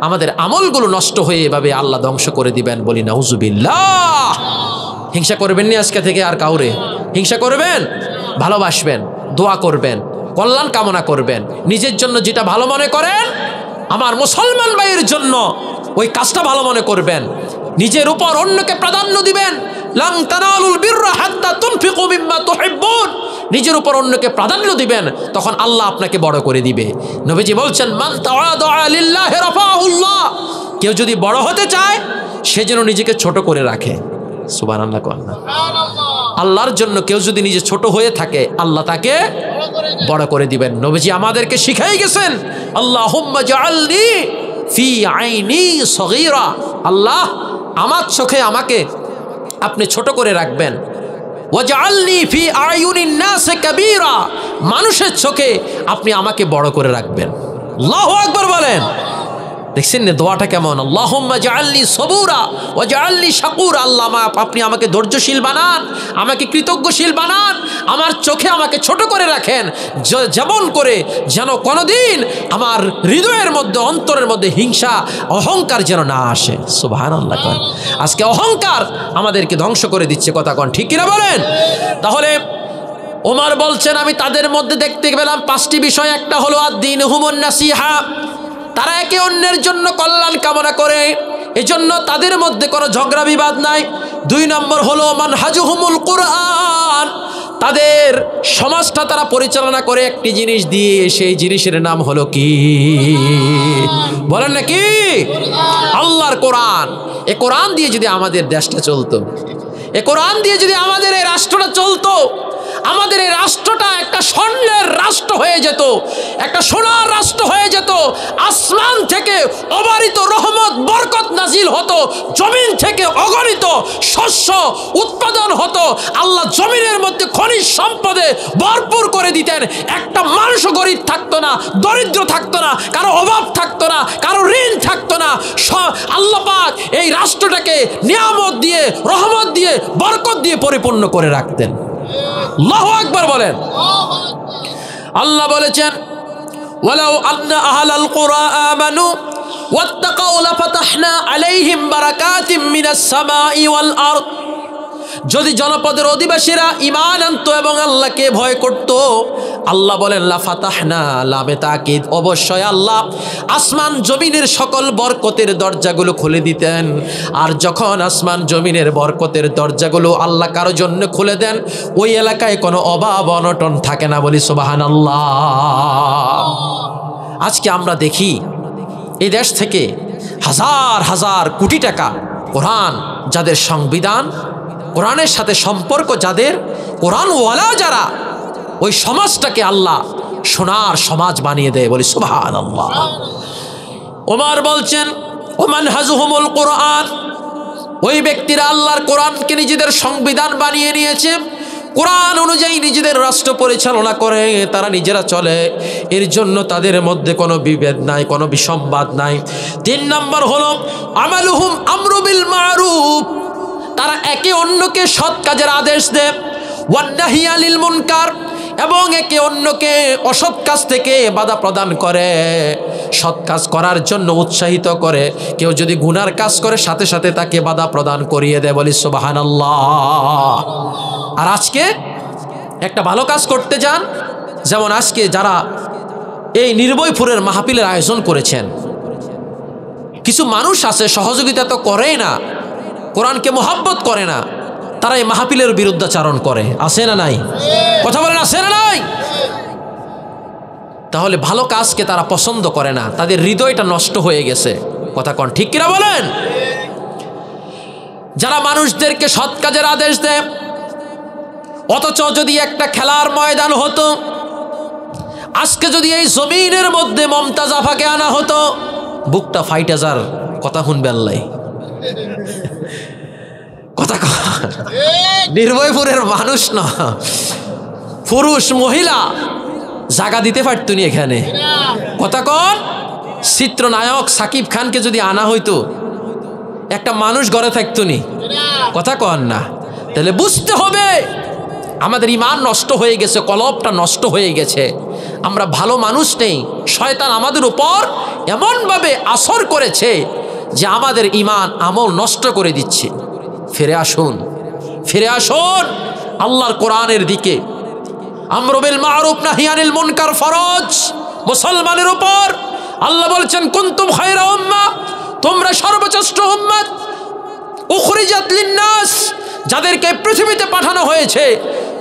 আমাদের আমলগুলো নষ্ট হয়ে এভাবে আল্লাহ ধ্বংস করে দিবেন। বলি নাউজুবিল্লাহ। হিংসা করবেন না আজকে থেকে আর কাউরে। হিংসা করবেন, ভালোবাসবেন, দোয়া করবেন, কল্যাণ কামনা করবেন। নিজের জন্য যেটা ভালো মনে করেন, আমার মুসলমান ভাইয়ের জন্য ওই কাজটা ভালো মনে করবেন। নিজের উপর অন্যকে প্রাধান্য দিবেন। লান তানালুল বিররা হাত্তা তুনফিকু মিম্মা তুহিব্বুন, নিজের উপর অন্যকে প্রাধান্য দিবেন, তখন আল্লাহ আপনাকে বড় করে দিবে। নবীজি বলছেন, মান তাওয়াদা লিল্লাহি রাফাহুল্লাহ, কেউ যদি বড় হতে চায়, সে যেন নিজেকে ছোট করে রাখে। সুবহানাল্লাহ কন না। আল্লাহর জন্য কেউ যদি নিজে ছোট হয়ে থাকে, আল্লাহ তাকে বড় করে দিবেন। নবীজি আমাদেরকে শিখাই গেছেন, আল্লাহুম্মা জাআলনি ফি আইনি সগীরা, আল্লাহ আমার চোখে আমাকে আপনি ছোট করে রাখবেন। ওয়াজআলনি ফি আয়ুনিন নাস কাবীরা, মানুষের চোখে আপনি আমাকে বড় করে রাখবেন। আল্লাহু আকবার বলেন। দেখছেন না দোয়াটা কেমন? আল্লাহুম্মা জাআলনি সবুরা ওয়াজআলনি শাকুরা, আল্লাহ আপনি আমাকে ধৈর্যশীল বানান, আমাকে কৃতজ্ঞশীল বানান, আমার চোখে আমাকে ছোট করে রাখেন, যেমন করে যেন কোনোদিন আমার হৃদয়ের মধ্যে, অন্তরের মধ্যে হিংসা, অহংকার যেন না আসে। সুবহানাল্লাহ। আজকে অহংকার আমাদেরকে ধ্বংস করে দিচ্ছে। কথা কন, ঠিক কিনা বলেন? তাহলে ওমর বলছেন, আমি তাদের মধ্যে দেখতে পেলাম 5টি বিষয়। একটা হলো আদ-দীনুহুমুন নাসিহা, তারা একে অন্যের জন্য কল্যাণ কামনা করে, এজন্য তাদের মধ্যে কোনো ঝগড়া বিবাদ নাই। 2 নম্বর হলো মানহাজুহুমুল কুরআন, তাদের সমাজটা তারা পরিচালনা করে একটি জিনিস দিয়ে, সেই জিনিসের নাম হলো কি? বলেন না কি? আল্লাহর কোরআন। এই কোরআন দিয়ে যদি আমাদের দেশটা চলতো, এই কোরআন দিয়ে যদি আমাদের এই রাষ্ট্রটা চলতো, আমাদের এই রাষ্ট্রটা একটা স্বর্ণের রাষ্ট্র হয়ে যেত, একটা সোনার রাষ্ট্র হয়ে যেত, আসমান থেকে অবারিত রহমত বরকত নাজিল হতো, জমিন থেকে অগণিত শস্য উৎপাদন হতো, আল্লাহ জমিনের মধ্যে খনিজ সম্পদে ভরপুর করে দিতেন, একটা মানুষও গরিব থাকতো না, দরিদ্র থাকতো না, কারো অভাব থাকতো না, কারো ঋণ থাকতো না। আল্লাহ পাক এই রাষ্ট্রটাকে নিয়ামত দিয়ে, রহমত দিয়ে, বরকত দিয়ে পরিপূর্ণ করে রাখতেন। আল্লাহু আকবার বলেন। আল্লাহ বলেছেন, ওয়ালাউ আন্না আহলাল কুরা আমানু ওয়াত্তাকাউ লাফাতাহনা আলাইহিম বারাকাতিম মিনাস সামাই ওয়াল আরদ। যদি জনপদের অধিবাসীরা ঈমান আনত এবং আল্লাহকে ভয় করত, আল্লাহ বলেন লাফাতাহনা, লামে তাকিদ, অবশ্যই আল্লাহ আসমান জমিনের সকল বরকতের দরজাগুলো খুলে দিতেন। আর যখন আসমান জমিনের বরকতের দরজাগুলো আল্লাহ কারো জন্য খুলে দেন, ওই এলাকায় কোনো অভাব অনটন থাকে না। বলি সুবহানাল্লাহ। আজকে আমরা দেখি এই দেশ থেকে হাজার হাজার কোটি টাকা কোরআন যাদের সংবিধান, কোরআনের সাথে সম্পর্ক যাদের, কোরআনওয়ালা যারা, ওই সমাজটাকে আল্লাহ সোনার সমাজ বানিয়ে দেয়। বলি সুবহানাল্লাহ। ওমর বলছেন, ওমান হাজুহুমুল কোরআন, ওই ব্যক্তিরা আল্লাহর কোরআনকে নিজেদের সংবিধান বানিয়ে নিয়েছে, কোরআন অনুযায়ী নিজেদের রাষ্ট্র পরিচালনা করে, তারা নিজেরা চলে, এর জন্য তাদের মধ্যে কোনো বিভেদ নাই, কোনো বিসম্বাদ নাই। 3 নম্বর হলো আমালুহুম আমরু বিল মারুফ, তারা একে অন্যকে সৎ কাজের আদেশ দেয়, ওয়ান্নাহি আনিল মুনকার, এবং একে অন্যকে অসৎ কাজ থেকে বাধা প্রদান করে, সৎ কাজ করার জন্য উৎসাহিত করে। কেউ যদি গুনার কাজ করে সাথে সাথে তাকে বাধা প্রদান করিয়ে দেয়। বলি সুবহানাল্লাহ। আর আজকে একটা ভালো কাজ করতে যান, যেমন আজকে যারা এই নির্ভয়পুরের মাহফিলের আয়োজন করেছেন, কিছু মানুষ আছে সহযোগিতা তো করেই না, কোরআনকে মোহাব্বত করে না, তারা এই মাহফিলের বিরুদ্ধাচারণ করে। আছে না নাই? কথা বলেন, আছে না নাই? তাহলে ভালো কাজকে তারা পছন্দ করে না, তাদের হৃদয়টা নষ্ট হয়ে গেছে। কথা কোন ঠিক কিনা বলেন? যারা মানুষদেরকে সৎ কাজের আদেশ দেয়, অথচ যদি একটা খেলার ময়দান হতো, আজকে যদি এই জমিনের মধ্যে মমতাজ আফাকে আনা হতো, বুকটা ফাইটে যার কথা শুনবে আল্লাহ। কথা নির্ভয়পুরের মানুষ না, পুরুষ মহিলা জায়গা দিতে পারতো নি এখানে। কথা কন, চিত্রনায়ক সাকিব খানকে যদি আনা হইতো, একটা মানুষ ঘরে থাকতো নি। কথা কন না। তাহলে বুঝতে হবে আমাদের ঈমান নষ্ট হয়ে গেছে, কলবটা নষ্ট হয়ে গেছে, আমরা ভালো মানুষ নেই। শয়তান আমাদের উপর এমনভাবে আসর করেছে যে আমাদের ঈমান আমল নষ্ট করে দিচ্ছে। ফিরে আসুন, ফিরে আসুন আল্লাহর কোরআনের দিকে। আমরু বিল মারুফ নাহি আনিল মুনকার ফরজ মুসলমানের উপর। আল্লাহ বলছেন, কুনতুম খায়রা উম্মাহ, তোমরা সর্বশ্রেষ্ঠ উম্মত, উখরিজাত লিন্নাস, যাদেরকে পৃথিবীতে পাঠানো হয়েছে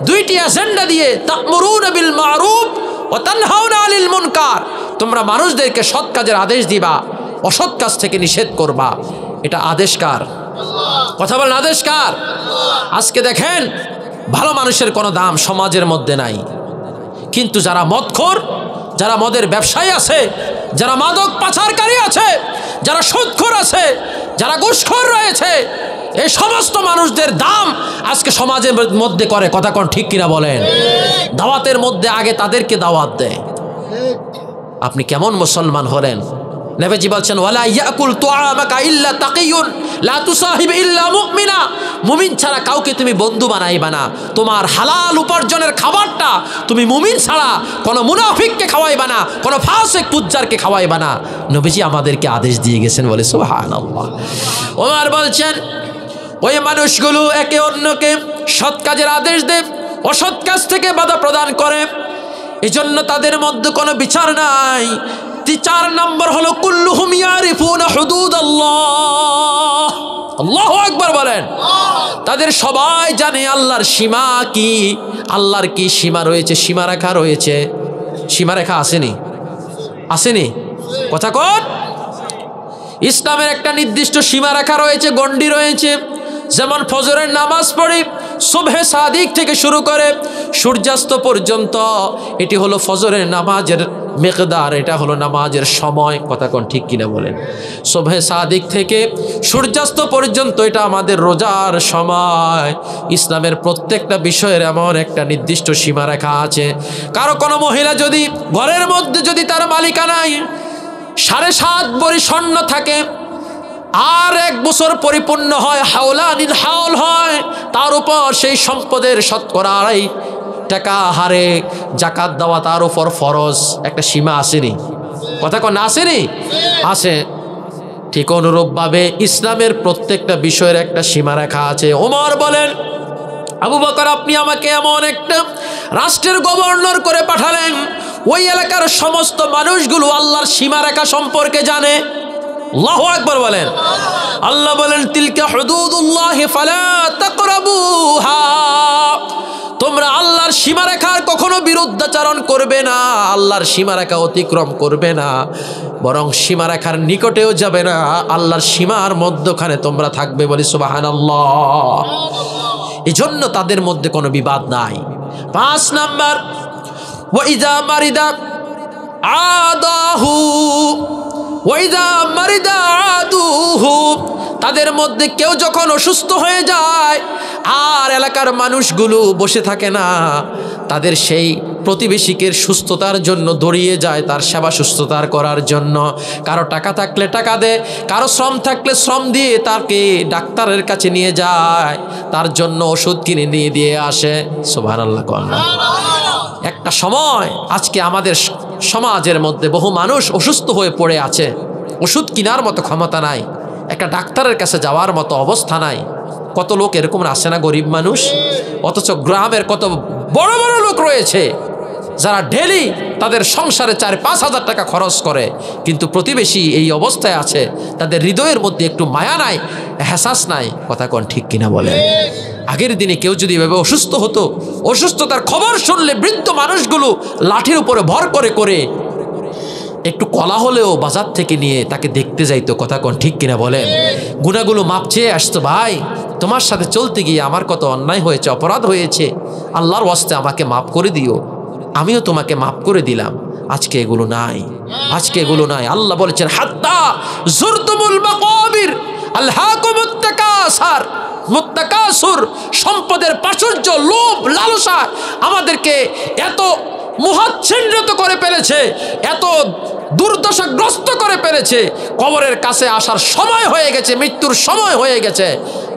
দুইটি এজেন্ডা দিয়ে, তা'মুরুনা বিল মারুফ ওয়া তানহাউনা আনিল মুনকার, তোমরা মানুষদেরকে সৎ কাজের আদেশ দিবা, অসৎ কাজ থেকে নিষেধ করবা। এটা আদেশ কার? কথা বলেন, আদেশ কার? আজকে দেখেন ভালো মানুষের কোনো দাম সমাজের মধ্যে নাই, কিন্তু যারা মদখোর, যারা মদের ব্যবসায়ী আছে, যারা মাদক পাচারকারী আছে, যারা সুদখোর আছে, যারা ঘুষখোর রয়েছে, এই সমস্ত মানুষদের দাম আজকে সমাজের মধ্যে করে। কথা কোন ঠিক কিনা বলেন? দাওয়াতের মধ্যে আগে তাদেরকে দাওয়াত দেয়। আপনি কেমন মুসলমান হলেন? নবীজি বলছেন, ওয়ালা ইয়াকুল তুআমাকা ইল্লা তাকিয়ুন লা তুসাহিব ইল্লা মুমিনা, মুমিন ছাড়া কাউকে তুমি বন্ধু বানাইবা না। তোমার হালাল উপার্জনের খাবারটা তুমি মুমিন ছাড়া কোনো মুনাফিককে খাওয়াইবা না, কোনো ফাসিক পুজ্জারকে খাওয়াইবা না। নবীজি আমাদেরকে আদেশ দিয়ে গেছেন। বলে সুবহানাল্লাহ। ওমর বলছেন, ওই মানুষগুলো একে অন্যকে সৎ কাজের আদেশ দেয়, অসৎ কাজ থেকে বাধা প্রদান করে, এজন্য তাদের মধ্যে কোনো বিচার নাই। 4 নম্বর হলো কুল্লুহুম ইয়ারিফুনা হুদুদাল্লাহ। আল্লাহু আকবার বলেন। তাদের সবাই জানে আল্লাহর সীমা কি, আল্লাহর কি সীমা রয়েছে, সীমারেখা রয়েছে। সীমারেখা আসেনি? আসেনি? কথা কন। ইসলামের একটা নির্দিষ্ট সীমারেখা রয়েছে, গণ্ডি রয়েছে। যেমন ফজরের নামাজ পড়ি, সুবহে সাদিক থেকে শুরু করে সূর্যাস্ত পর্যন্ত এটি হলো ফজরের নামাজের মিকদার, এটা হলো নামাজের সময়। কথা কোন ঠিক কিনা বলেন? সুবহে সাদিক থেকে সূর্যাস্ত পর্যন্ত এটা আমাদের রোজার সময়। ইসলামের প্রত্যেকটা বিষয়ের এমন একটা নির্দিষ্ট সীমারেখা আছে। কারো কোনো মহিলা যদি ঘরের মধ্যে যদি তার মালিকানায় 7.5 ভরি স্বর্ণ থাকে, আর 1 বছর পরিপূর্ণ হয়, হাওলানিল হাওল হয়, তার উপর সেই সম্পদের শতকরা 2.5 টাকা হারে জাকাত দেওয়া তার উপর ফরজ। একটা সীমা আসেনি? কথা কোন আসেনি? আছে। ঠিক অনুরূপভাবে ইসলামের প্রত্যেকটা বিষয়ের একটা সীমারেখা আছে। ওমর বলেন, আবু বকর আপনি আমাকে এমন একটা রাষ্ট্রের গভর্নর করে পাঠালেন, ওই এলাকার সমস্ত মানুষগুলো আল্লাহর সীমারেখা সম্পর্কে জানে। আল্লাহু আকবার বলেন। আল্লাহ বলেন, তিলকা হুদুদুল্লাহি ফালা তাকরাবুহা, তোমরা আল্লাহর সীমারেখার কখনো বিরুদ্ধাচরণ করবে না, আল্লাহর সীমারেখা অতিক্রম করবে না, বরং সীমারেখার নিকটেও যাবে না, আল্লাহর সীমার মধ্যখানে তোমরা থাকবে। বলি সুবহানাল্লাহ। এই জন্য তাদের মধ্যে কোনো বিবাদ নাই। 5 নাম্বার, ওয়াইদা মারিদা আদাহু, ওয়াইদা মারিদা আদুহু, তাদের মধ্যে কেউ যখন অসুস্থ হয়ে যায় আর এলাকার মানুষগুলো বসে থাকে না, তাদের সেই প্রতিবেশীকে সুস্থতার জন্য দৌড়িয়ে যায়, তার সেবা সুস্থতার করার জন্য। কারো টাকা থাকলে টাকা দেয়, কারো শ্রম থাকলে শ্রম দিয়ে তাকে ডাক্তারের কাছে নিয়ে যায়, তার জন্য ওষুধ কিনে নিয়ে দিয়ে আসে। সুবহানাল্লাহ। একটা সময় আজকে আমাদের সমাজের মধ্যে বহু মানুষ অসুস্থ হয়ে পড়ে আছে, ওষুধ কেনার মতো ক্ষমতা নাই, একটা ডাক্তারের কাছে যাওয়ার মতো অবস্থা নাই। কত লোক এরকম আসে না, গরিব মানুষ? অথচ গ্রামের কত বড় বড় লোক রয়েছে যারা ডেলি তাদের সংসারে 4-5 হাজার টাকা খরচ করে, কিন্তু প্রতিবেশী এই অবস্থায় আছে, তাদের হৃদয়ের মধ্যে একটু মায়া নাই, এহসাস নাই। কথা কোন ঠিক কিনা বলে? আগের দিনে কেউ যদি এভাবে অসুস্থ হতো, অসুস্থতার খবর শুনলে বৃদ্ধ মানুষগুলো লাঠির উপরে ভর করে করে একটু কলা হলেও বাজার থেকে নিয়ে তাকে দেখতে যাইতো। কথা কোন ঠিক কিনা বলেন? গুনাহগুলো মাপ চেয়ে আসতো, ভাই তোমার সাথে চলতে গিয়ে আমার কত অন্যায় হয়েছে, অপরাধ হয়েছে, আল্লাহর ওয়াস্তে আমাকে মাফ করে দিও, আমিও তোমাকে মাফ করে দিলাম। আজকে এগুলো নাই, আজকে এগুলো নাই। আল্লাহ বলেছেন, হাত্তা যুরতুমুল মাকাবির আলহাকুমুত তাকাসুর, মুত্তাকাসুর, সম্পদের প্রাচুর্য, লোভ, লালসা আমাদেরকে এত মোহাচ্ছন্নিত করে ফেলেছে, এত দুর্দশাগ্রস্ত করে ফেলেছে, কবরের কাছে আসার সময় হয়ে গেছে, মৃত্যুর সময় হয়ে গেছে,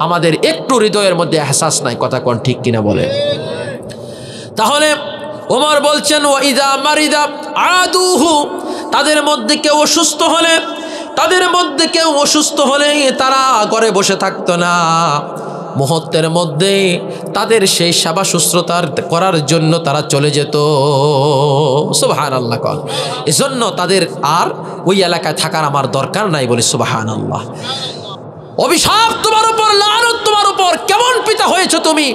আমাদের একটু হৃদয়ের মধ্যে এহসাস নাই। কথা কোন ঠিক কিনা বলে? তাহলে ওমর বলছেন, ওয়াইদা মারিদা আদুহু, তাদের মধ্যে কেউ অসুস্থ হলে, তাদের মধ্যে কেউ অসুস্থ হলে তারা ঘরে বসে থাকতো না, মুহূর্তের মধ্যে তাদের সেই সেবা শুশ্রূষার করার জন্য তারা চলে যেত। সুবহানাল্লাহ। এজন্য তাদের আর ওই এলাকায় থাকার আমার দরকার নাই। বলি সুবহানাল্লাহ। অভিশাপ তোমার উপর, লানত তোমার উপর। কেমন পিতা হয়েছো তুমি?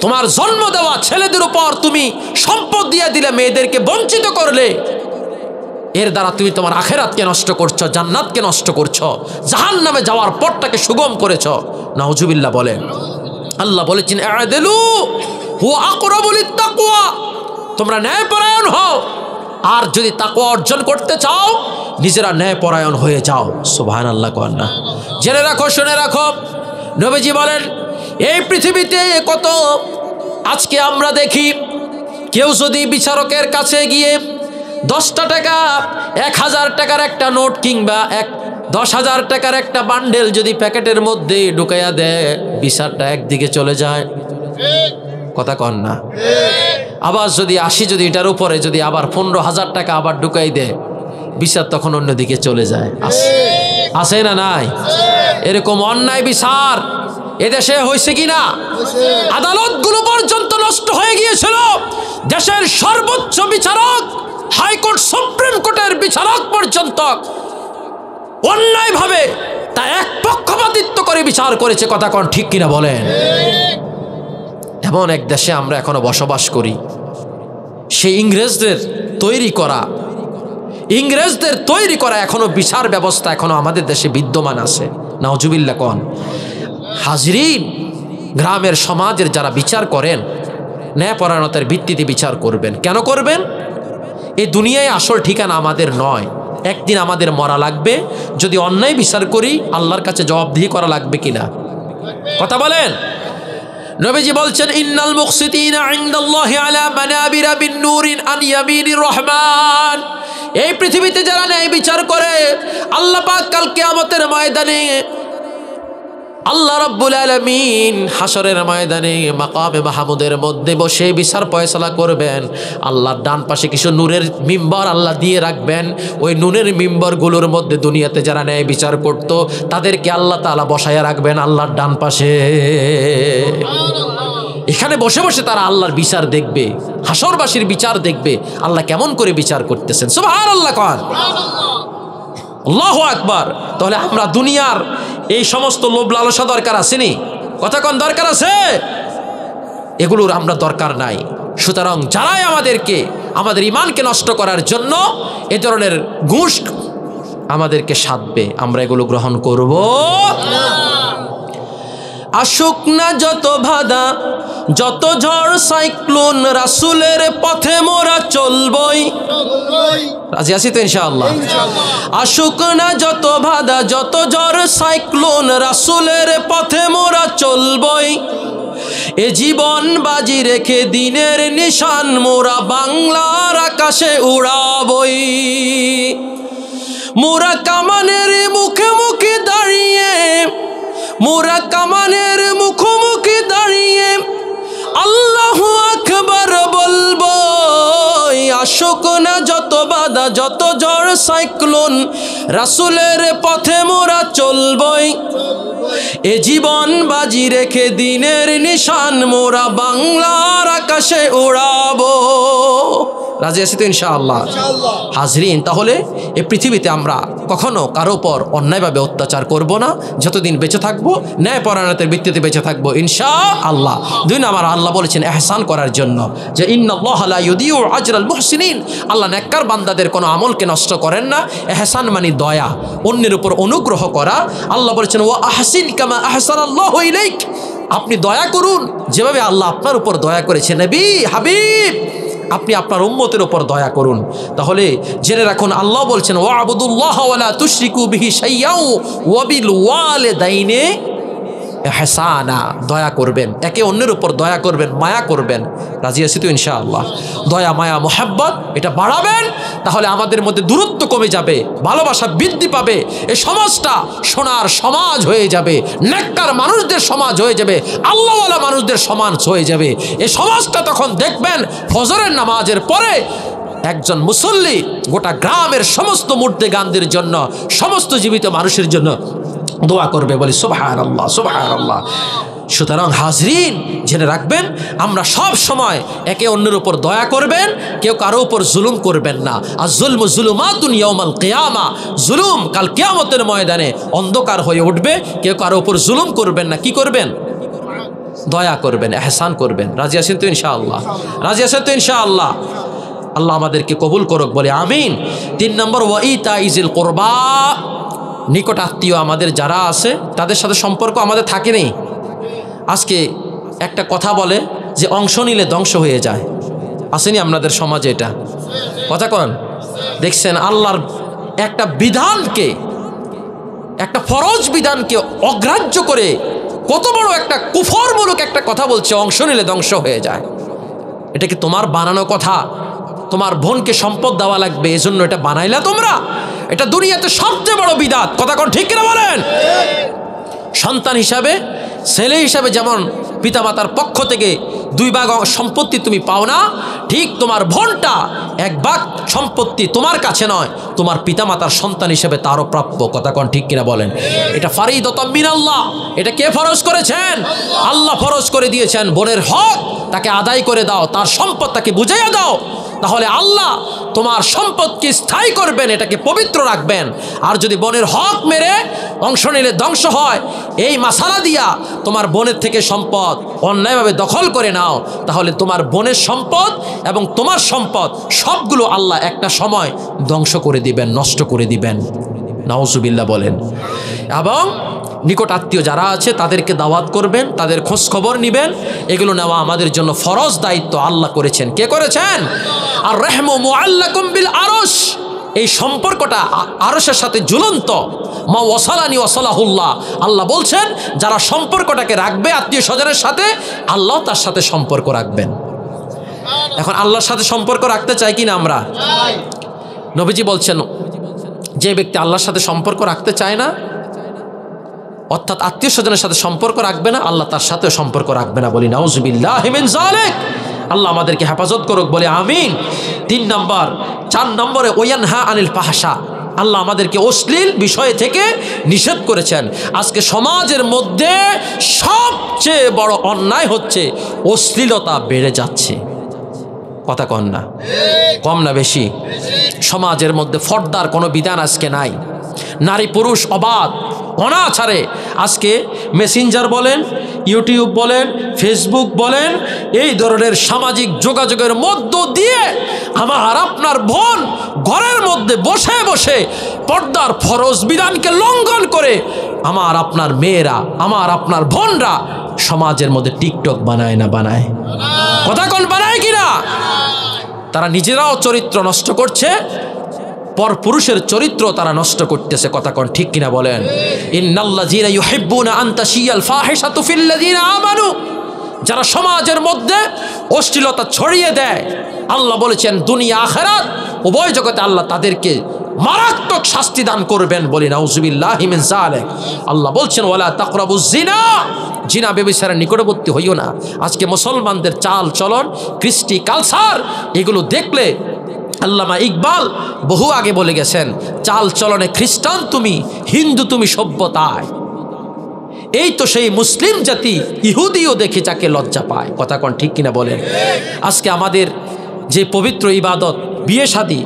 তোমার জন্ম দেওয়া ছেলেদের উপর তুমি সম্পদ দিয়ে দিলে, মেয়েদেরকে বঞ্চিত করলে, এর দ্বারা তুমি তোমার আখেরাতকে নষ্ট করছো, জান্নাতকে নষ্ট করছো, জাহান্নামে যাওয়ার পথটাকে সুগম করেছো। নাউজুবিল্লাহ বলেন। আল্লাহ বলেছেন, আ'দিলু হুয়া আকরাবু লিত-তাকওয়া, তোমরা ন্যায়পরায়ণ হও, আর যদি তাকওয়া অর্জন করতে চাও নিজেরা ন্যায়পরায়ণ হয়ে যাও। সুবহানাল্লাহ। কন্যা জেনে রাখো, শুনে রাখো, নবীজি বলেন, এই পৃথিবীতে কত আজকে আমরা দেখি, কেউ যদি বিচারকের কাছে গিয়ে 10টা টাকা, 1000 টাকার একটা নোট কিংবা 10,000 টাকার একটা বান্ডেল যদি প্যাকেটের মধ্যে ঢুকাইয়া দেয়, বিচারটা একদিকে চলে যায়। কথা কন না? আবার যদি 80, যদি এটার উপরে যদি আবার 15,000 টাকা আবার ঢুকাই দেয়, বিচার তখন অন্যদিকে চলে যায়। আছে না নাই? এরকম অন্যায় বিচার এদেশে হয়েছে কিনা? আদালতগুলো পর্যন্ত নষ্ট হয়ে গিয়েছিল। দেশের সর্বোচ্চ বিচারক, হাইকোর্ট, সুপ্রিম কোর্টের বিচারক পর্যন্ত অন্যায়ভাবে তা এক পক্ষপাতিত্ব করে বিচার করেছে। কথা কোন ঠিক কিনা বলেন? এমন এক দেশে আমরা এখনো বসবাস করি, সেই ইংরেজদের তৈরি করা এখনো বিচার ব্যবস্থা এখনো আমাদের দেশে বিদ্যমান আছে। নাউজুবিল্লাহ। কোন হাজরিন, গ্রামের সমাজের যারা বিচার করেন ন্যায়পরায়ণতার ভিত্তিতে বিচার করবেন। কেন করবেন? এই দুনিয়ায় আসল ঠিকানা আমাদের নয়, একদিন আমাদের মরা লাগবে। যদি অন্যায় বিচার করি আল্লাহর কাছে জবাবদিহি করা লাগবে কিনা? কথা বলেন। নবীজি বলছেন ইন্নাল মুকসিতিনা ইনদাল্লাহি আলা মানাবিরা বিন নূরিন আন ইয়ামিনির রহমান। এই পৃথিবীতে যারা ন্যায় বিচার করে আল্লাহ পাক কাল কিয়ামতের ময়দানে, আল্লাহ রাব্বুল আলামিন হাসরের ময়দানে মাকামে মাহমুদের মধ্যে বসে বিচার ফয়সালা করবেন। আল্লাহর ডান পাশে কিছু নূরের মিম্বর আল্লাহ দিয়ে রাখবেন। ওই নূরের মিম্বরগুলোর মধ্যে দুনিয়াতে যারা ন্যায় বিচার করত তাদেরকে আল্লাহ তাআলা বসায়া রাখবেন আল্লাহর ডান পাশে। এখানে বসে বসে তারা আল্লাহর বিচার দেখবে, হাসরবাসীর বিচার দেখবে, আল্লাহ কেমন করে বিচার করতেছেন। সুবহানাল্লাহ কন, আল্লাহু আকবার। তাহলে আমরা দুনিয়ার এই সমস্ত লোভ লালসা দরকার আসেনি? কথা কোন দরকার আছে? এগুলোর আমরা দরকার নাই। সুতরাং যারাই আমাদেরকে আমাদের ঈমানকে নষ্ট করার জন্য এ ধরনের ঘুষ আমাদেরকে সাধবে, আমরা এগুলো গ্রহণ করব না। আসুক না যত বাধা, যত ঝড় সাইক্লোন, রাসূলের পথে মোরা চলবই। রাজি আছি তো ইনশাআল্লাহ? আসুক না যত বাধা, যত ঝড় সাইক্লোন, রাসূলের পথে মোরা চলবই। এ জীবন বাজি রেখে দিনের নিশান মোরা বাংলার আকাশে উড়াবই। মোরা কামানের মুখে মুখে দাঁড়িয়ে, মোরা কামানের মুখোমুখি দাঁড়িয়ে আল্লাহু আকবার বলবো। আসুক না যত বাধা, যত ঝড় সাইক্লোন, রাসূলের পথে মোরা চলবই। এ জীবন বাজি রেখে দিনের নিশান মোরা বাংলার আকাশে উড়াবো। রাজি আছি তো ইনশাআল্লাহ? হাজরিন, তাহলে এই পৃথিবীতে আমরা কখনো কারো উপর অন্যায়ভাবে অত্যাচার করব না। যতদিন বেঁচে থাকবো ন্যায়পরায়ণতার ভিত্তিতে বেঁচে থাকবো ইনশাআল্লাহ। দুই নম্বর, আল্লাহ বলেছেন ইহসান করার জন্য, যে ইন্নাল্লাহা লা ইউদিউ আজরাল মুহসিনিন। আল্লাহ নেককার বান্দাদের কোনো আমলকে নষ্ট করেন না। ইহসান মানে দয়া, অন্যের উপর অনুগ্রহ করা। আল্লাহ বলেছেন ওয়া আহসিন কামা আহসানাল্লাহু ইলাইক। আপনি দয়া করুন যেভাবে আল্লাহ আপনার উপর দয়া করেছে। নবী হাবিব, আপনি আপনার উম্মতের উপর দয়া করুন। তাহলে জেনে রাখুন আল্লাহ বলছেন ওয়াবুদুল্লাহ ওয়ালা তুশরিকু বিহি শাইয়াও ওয়া বিল ওয়ালিদাইনি ইহসানা। দয়া করবেন, একে অন্যের উপর দয়া করবেন, মায়া করবেন। রাজি আছি তো ইনশাআল্লাহ? দয়া মায়া মোহাব্বত এটা বাড়াবেন, তাহলে আমাদের মধ্যে দূরত্ব কমে যাবে, ভালোবাসা বৃদ্ধি পাবে। এই সমাজটা সোনার সমাজ হয়ে যাবে, নেককার মানুষদের সমাজ হয়ে যাবে, আল্লাহওয়ালা মানুষদের সমাজ হয়ে যাবে। এই সমাজটা তখন দেখবেন ফজরের নামাজের পরে একজন মুসল্লি গোটা গ্রামের সমস্ত মুর্দেগানদের জন্য, সমস্ত জীবিত মানুষের জন্য দোয়া করবে। বলি সুবহানাল্লাহ, সুবহানাল্লাহ। সুতরাং হাজরিন, জেনে রাখবেন আমরা সব সময় একে অন্যের উপর দয়া করবেন, কেউ কারো উপর জুলুম করবেন না। আর জুলমু জুলুমাতুন ইয়াউমাল কিয়ামা, জুলুম কাল কিয়ামতের ময়দানে অন্ধকার হয়ে উঠবে। কেউ কারো উপর জুলুম করবেন না। কি করবেন? দয়া করবেন, ইহসান করবেন। রাজি আছেন তো ইনশাআল্লাহ? রাজি আছেন তো ইনশাআল্লাহ? আল্লাহ আমাদেরকে কবুল করুক, বলে আমিন। 3 নম্বর, ওয়া ইতাইজিল কুরবা। নিকট আত্মীয় আমাদের যারা আছে তাদের সাথে সম্পর্ক আমাদের থাকে নেই। আজকে একটা কথা বলে যে অংশ নিলে ধ্বংস হয়ে যায়। আসেনি আপনাদের সমাজে এটা? কথা কন। দেখছেন আল্লাহর একটা বিধানকে, একটা ফরজ বিধানকে অগ্রাহ্য করে কত বড় একটা কুফরমূলক একটা কথা বলছে, অংশ নিলে ধ্বংস হয়ে যায়। এটা কি তোমার বানানো কথা? তোমার বোনকে সম্পদ দেওয়া লাগবে এজন্য এটা বানাইলা তোমরা? এটা দুনিয়াতে সবচেয়ে বড় বিদাত। কথা কোন ঠিক কিনা বলেন? সন্তান হিসাবে, ছেলে হিসাবে যেমন পিতামাতার পক্ষ থেকে 2 ভাগ সম্পত্তি তুমি পাও না, ঠিক তোমার বোনটা 1 ভাগ সম্পত্তি তোমার কাছে নয়, তোমার পিতামাতার সন্তান হিসেবে তারও প্রাপ্য। কথা কোন ঠিক কিনা বলেন? এটা ফারিদাতুম মিনাল্লাহ। এটা কে ফরজ করেছেন? আল্লাহ ফরজ করে দিয়েছেন। বোনের হক তাকে আদায় করে দাও, তার সম্পদ তাকে বুঝাইয়া দাও। তাহলে আল্লাহ তোমার সম্পদকে স্থায়ী করবেন, এটাকে পবিত্র রাখবেন। আর যদি বোনের হক মেরে অংশ নিলে ধ্বংস হয়, এই মাসালা দিয়া তোমার বোনের থেকে সম্পদ অন্যায়ভাবে দখল করে নাও, তাহলে তোমার বোনের সম্পদ এবং তোমার সম্পদ সবগুলো আল্লাহ একটা সময় ধ্বংস করে দিবেন, নষ্ট করে দিবেন। নাউজুবিল্লাহ বলেন। এবং নিকট আত্মীয় যারা আছে তাদেরকে দাওয়াত করবেন, তাদের খোঁজ খবর নেবেন। এগুলো নেওয়া আমাদের জন্য ফরজ দায়িত্ব আল্লাহ করেছেন। কে করেছেন? আর রহমু মুআল্লাকুম বিল আরশ, এই সম্পর্কটা আরশের সাথে ঝুলন্ত। মা ওয়াসালানি ওয়াসালাহুল্লাহ, আল্লাহ বলছেন যারা সম্পর্কটাকে রাখবে আত্মীয় স্বজনের সাথে, আল্লাহ তার সাথে সম্পর্ক রাখবেন। এখন আল্লাহর সাথে সম্পর্ক রাখতে চাই কিনা আমরা? নবীজি বলছেন যে ব্যক্তি আল্লাহর সাথে সম্পর্ক রাখতে চায় না, অর্থাৎ আত্মীয় স্বজনের সাথে সম্পর্ক রাখবে না, আল্লাহ তার সাথেও সম্পর্ক রাখবে না। বলি নাউজুবিল্লাহি মিন যালিক। আল্লাহ আমাদেরকে হেফাজত করুক, বলে আমিন। 3 নম্বর। 4 নম্বরে ওয়ানহা আনিল ফাহশা, আল্লাহ আমাদেরকে অশ্লীল বিষয় থেকে নিষেধ করেছেন। আজকে সমাজের মধ্যে সবচেয়ে বড় অন্যায় হচ্ছে অশ্লীলতা বেড়ে যাচ্ছে। কথা কন না, কম না বেশি? সমাজের মধ্যে পর্দার কোনো বিধান আজকে নাই। নারী পুরুষ অবাধ অনাচারে আজকে মেসেঞ্জার বলেন, ইউটিউব বলেন, ফেসবুক বলেন, এই ধরনের সামাজিক যোগাযোগের মধ্য দিয়ে আমার আপনার বোন ঘরের মধ্যে বসে বসে পর্দার ফরজ বিধানকে লঙ্ঘন করে আমার আপনার মেয়েরা, আমার আপনার বোনরা সমাজের মধ্যে টিকটক বানায় না বানায়? কথা কোন বানায় কিনা? তারা নিজেরাও চরিত্র নষ্ট করছে, পরপুরুষের চরিত্র তারা নষ্ট করতেছে। কথা কোন ঠিক কিনা বলেন? ইন্নাল্লাযীনা ইউহিব্বুনা আন তাশিয়াল ফাহিশাতু ফিল্লাযীনা আমানু, যারা সমাজের মধ্যে অশ্লীলতা ছড়িয়ে দেয়, আল্লাহ বলেছেন দুনিয়া আখিরাত উভয় জগতে আল্লাহ তাদেরকে মারাত্মক শাস্তি দান করবেন। বলি নাউজুবিল্লাহি মিন যালিক। আল্লাহ বলছেন ওয়ালা তাকরাবুজ জিনা, জিনা ব্যভিচারের নিকটবর্তী হইও না। আজকে মুসলমানদের চাল চলন, কৃষ্টি কালচার, এগুলো দেখলে আল্লামা ইকবাল বহু আগে বলে গেছেন, চাল চলনে খ্রিস্টান তুমি, হিন্দু তুমি সভ্যতায়। এই তো সেই মুসলিম জাতি ইহুদিও দেখে যাকে লজ্জা পায়। কথা কোন ঠিক কিনা বলেন? আজকে আমাদের যে পবিত্র ইবাদত বিয়ে শাদী,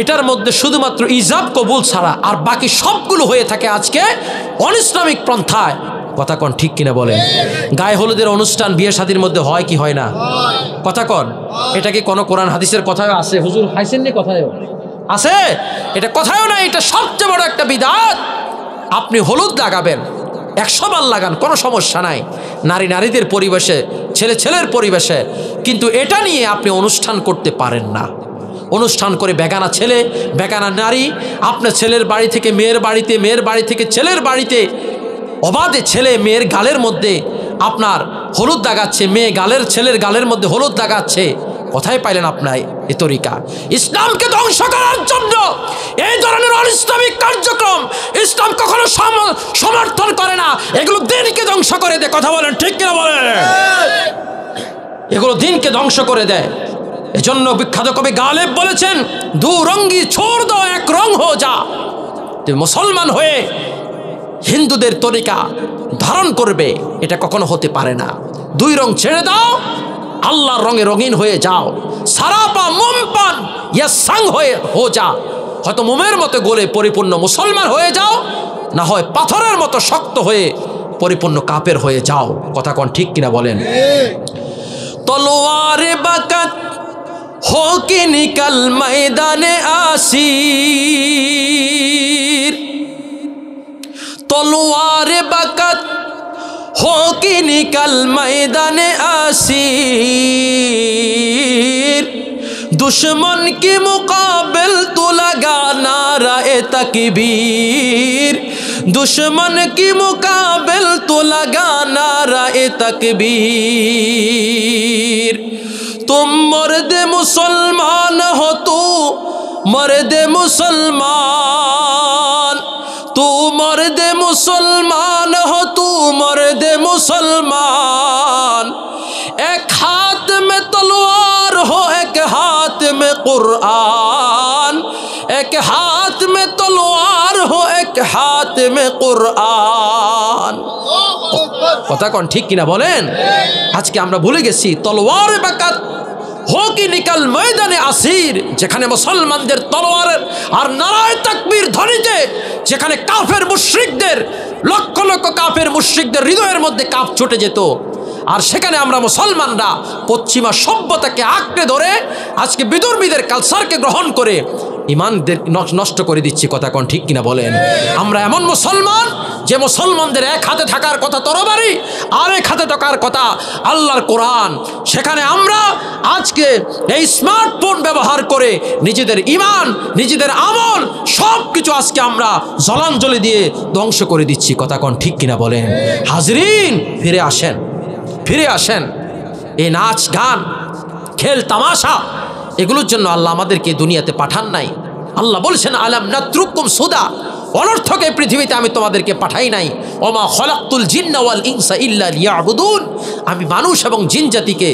এটার মধ্যে শুধুমাত্র ইজাব কবুল ছাড়া আর বাকি সবগুলো হয়ে থাকে আজকে অনিসলামিক পন্থায়। কথা কন ঠিক কিনা বলেন? গায়ে হলুদের অনুষ্ঠান বিয়ে শাদীর মধ্যে হয় কি হয় না? কথা কন, এটা কি কোনো কোরআন হাদিসের কথায় আছে? হুজুর হাইসেন নি কথায়ও আছে? এটা কথায়ও না, এটা সবচেয়ে বড় একটা বিদআত। আপনি হলুদ লাগাবেন, 100 বার লাগান, কোনো সমস্যা নাই, নারী নারীদের পরিবেশে, ছেলে ছেলের পরিবেশে, কিন্তু এটা নিয়ে আপনি অনুষ্ঠান করতে পারেন না। অনুষ্ঠান করে বেগানা ছেলে বেগানা নারী, আপনার ছেলের বাড়ি থেকে মেয়ের বাড়িতে, মেয়ের বাড়ি থেকে ছেলের বাড়িতে অবাধে ছেলে মেয়ের গালের মধ্যে আপনার হলুদ দাগাচ্ছে, মেয়ে গালের ছেলের গালের মধ্যে হলুদ দাগাচ্ছে। কোথায় পাইলেন আপনার এই তরিকা? ইসলামকে ধ্বংস করার জন্য এই ধরনের অনিসলামিক কার্যক্রম ইসলাম কখনো সমর্থন করে না। এগুলো দিনকে ধ্বংস করে দেয়। কথা বলেন ঠিক কিনা বলেন? এগুলো দিনকে ধ্বংস করে দেয়। এজন্য বিখ্যাত কবি গালেব বলেছেন, দু রঙ্গি ছোড় দো এক রং হো যা। তুমি মুসলমান হয়ে হিন্দুদের তরিকা ধারণ করবে, এটা কখনো হতে পারে না। 2 রং ছেড়ে দাও, আল্লাহর রঙে রঙিন হয়ে যাও। সারাপা মোমপান ইয়া সাং হয়ে হো যা। হয়তো মোমের মতো গলে পরিপূর্ণ মুসলমান হয়ে যাও, না হয় পাথরের মতো শক্ত হয়ে পরিপূর্ণ কাফের হয়ে যাও। কথা কোন ঠিক কিনা বলেন? তলোয়ারে বাকাত हो के निकल मैदाने आसीर, तलवार बकत हो के निकल मैदाने आसीर, दुश्मन के मुकाबिल तो लगा नाराए तकबीर, दुश्मन के मुकाबिल तो लगा नाराए तकबीर। तुम मर्द मुसलमान हो, तू मर्द मुसलमान, तू मर्द मुसलमान हो, तू मर्द मुसलमान। एक हाथ में तलवार हो, एक हाथ में कुरान, एक हाथ में तलवार हो, एक हाथ में कुरान। কথা কোন ঠিক কিনা বলেন? আজকে আমরা ভুলে গেছি তলোয়ার বাকাত हो कि निकल मैदाने আসির, যেখানে মুসলমানদের তলোয়ারের আর নারায়ে তাকবীর ধ্বনিতে যেখানে কাফের মুশরিকদের লক্ষ লক্ষ কাফের মুশরিকদের হৃদয়ের মধ্যে কাঁপ ছুটে যেত, আর সেখানে আমরা মুসলমানরা পশ্চিমা সভ্যতাকে আঁকড়ে ধরে আজকে বিধর্মীদের কালচারকে গ্রহণ করে ইমানদের নষ্ট করে দিচ্ছি। কথা কোন ঠিক কিনা বলেন? আমরা এমন মুসলমান যে মুসলমানদের এক হাতে থাকার কথা তরবারি, আর এক হাতে থাকার কথা আল্লাহর কোরআন। সেখানে আমরা আজকে এই স্মার্টফোন ব্যবহার করে নিজেদের ইমান, নিজেদের আমল সব কিছু আজকে আমরা জলাঞ্জলি দিয়ে ধ্বংস করে দিচ্ছি। কথা কোন ঠিক কিনা বলেন? হাজরিন, ফিরে আসেন, ফিরে আসেন। এই নাচ গান খেল তামাশা এগুলোর জন্য আল্লাহ আমাদেরকে দুনিয়াতে পাঠান নাই। আল্লাহ বলছেন আলাম নাতরুকুম সুদা, অনর্থক এই পৃথিবীতে আমি তোমাদেরকে পাঠাই নাই। ওমা খলাকতুল জিন্না ওয়াল ইনসা ইল্লা লিয়াবুদুন, আমি মানুষ এবং জিন জাতিকে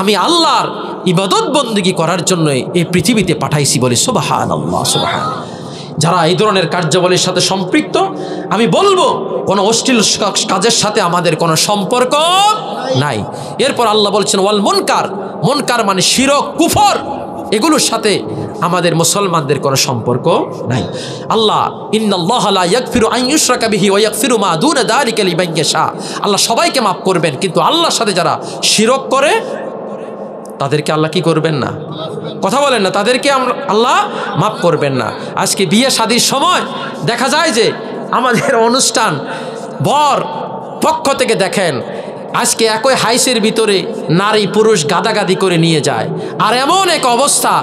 আমি আল্লাহর ইবাদত বন্দেগী করার জন্য এই পৃথিবীতে পাঠাইছি বলে সুবহানাল্লাহ, সুবহানাল্লাহ। যারা এই ধরনের কার্যাবলীর সাথে সম্পৃক্ত, আমি বলবো কোনো অশ্লীল কাজের সাথে আমাদের কোনো সম্পর্ক নাই। এরপর আল্লাহ বলছেন ওয়াল মুনকার, মুনকার মানে শিরক, কুফর, এগুলোর সাথে আমাদের মুসলমানদের কোনো সম্পর্ক নাই। আল্লাহ ইন্নাল্লাহা লা ইয়াগফিরু আন ইউশরাকা বিহি ওয়া ইয়াগফিরু মা দুনা যালিকা লিমান ইয়াশা, আল্লাহ সবাইকে মাফ করবেন, কিন্তু আল্লাহর সাথে যারা শিরক করে তাদেরকে আল্লাহ কি করবেন না? কথা বলেন না, তাদেরকে আল্লাহ মাফ করবেন না। আজকে বিয়ে শাদীর সময় দেখা যায় যে আমাদের অনুষ্ঠান বর পক্ষ থেকে দেখেন আজকে একই হাইসের ভিতরে নারী পুরুষ গাদাগাদি করে নিয়ে যায়। আর এমন এক অবস্থা,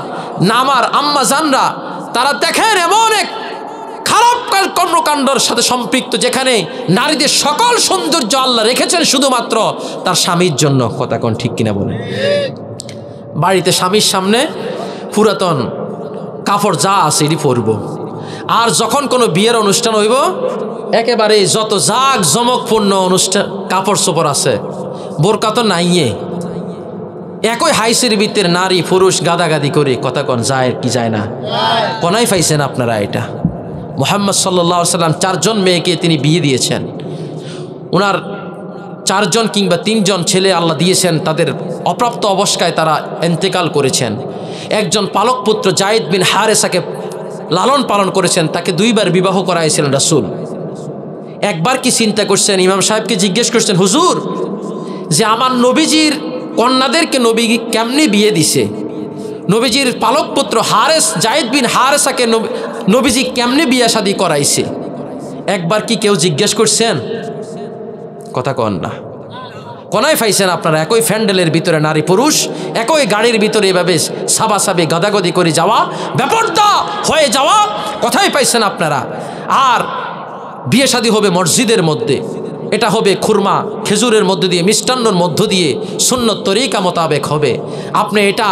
আমার আম্মা জানরা তারা দেখেন এমন এক খারাপ কর্মকাণ্ডের সাথে সম্পৃক্ত, যেখানে নারীদের সকল সৌন্দর্য আল্লাহ রেখেছেন শুধুমাত্র তার স্বামীর জন্য। কথা কোন ঠিক কিনা বলেন? বাড়িতে স্বামীর সামনে পুরাতন কাপড় যা আছে এটি পরব, আর যখন কোনো বিয়ের অনুষ্ঠান হইব একেবারে যত জাক জমকপূর্ণ অনুষ্ঠান কাপড় চোপড় আছে বোরকা তো নাইয়ে, একই হাইসের ভিতরে নারী পুরুষ গাদাগাদি করে। কথা কোন যায় কি যায় না? কোনায় পাইছেন আপনারা এটা? মুহাম্মদ সাল্লাল্লাহু আলাইহি সাল্লাম 4 জন মেয়েকে তিনি বিয়ে দিয়েছেন। ওনার 4 জন কিংবা 3 জন ছেলে আল্লাহ দিয়েছেন, তাদের অপ্রাপ্ত অবস্থায় তারা ইন্তেকাল করেছেন। একজন পালক পুত্র জায়েদ বিন হারেসাকে লালন পালন করেছেন, তাকে 2 বার বিবাহ করাইছিলেন রাসূল। একবার কি চিন্তা করছেন, ইমাম সাহেবকে জিজ্ঞেস করছেন, হুজুর যে আমার নবীজির কন্যাদেরকে নবী কেমনি বিয়ে দিছে, নবীজির পালক পুত্র হারেস জায়েদ বিন হারেসাকে নবীজি কেমনি বিয়ে শাদী করাইছে, একবার কি কেউ জিজ্ঞেস করছেন? কথা কন না। কোনায় পাইছেন আপনারা? একই ফ্যান্ডেলের ভিতরে নারী পুরুষ একই গাড়ির ভিতরে এভাবে সাবাসাবি গাদাগদি করে যাওয়া, ব্যাপারটা হয়ে যাওয়া, কোথায় পাইছেন আপনারা? আর বিয়ে শাদী হবে মসজিদের মধ্যে, এটা হবে খুরমা খেজুরের মধ্য দিয়ে, মিষ্টান্নর মধ্য দিয়ে, সুন্নত তরিকা মোতাবেক হবে। আপনি এটা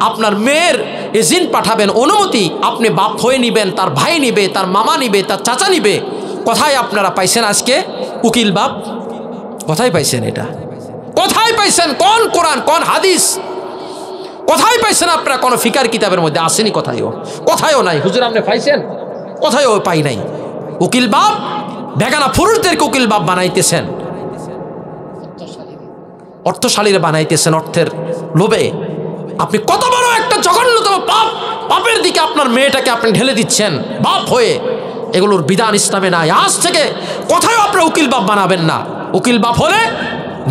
আপনার মেয়ের এজেন্ট পাঠাবেন, অনুমতি আপনি বাপ হয়ে নিবেন, তার ভাই নিবে, তার মামা নিবে, তার চাচা নিবে। কোথায় আপনারা পাইছেন আজকে উকিল বাপ? কোথায় পাইছেন এটা? কোথায় পাইছেন? কোন কোরআন কোন হাদিস কোথায় পাইছেন আপনারা? কোন ফিকার কিতাবের মধ্যে আসেনি, কোথায়ও নাই। হুজুর আপনি পাইছেন? কোথায়ও পাই নাই। উকিল বাপ বেগানা পুরুষদেরকে উকিল বাপ বানাইতেছেন, অর্থশালীরা বানাইতেছেন অর্থের লোভে। আপনি কত বড় একটা জঘন্যতম পাপের দিকে আপনার মেয়েটাকে আপনি ঢেলে দিচ্ছেন বাপ হয়ে। এগুলোর বিধান ইসলামে নাই। আজ থেকে কোথায় আপনারা উকিল বাপ বানাবেন না। উকিল বাপ হলে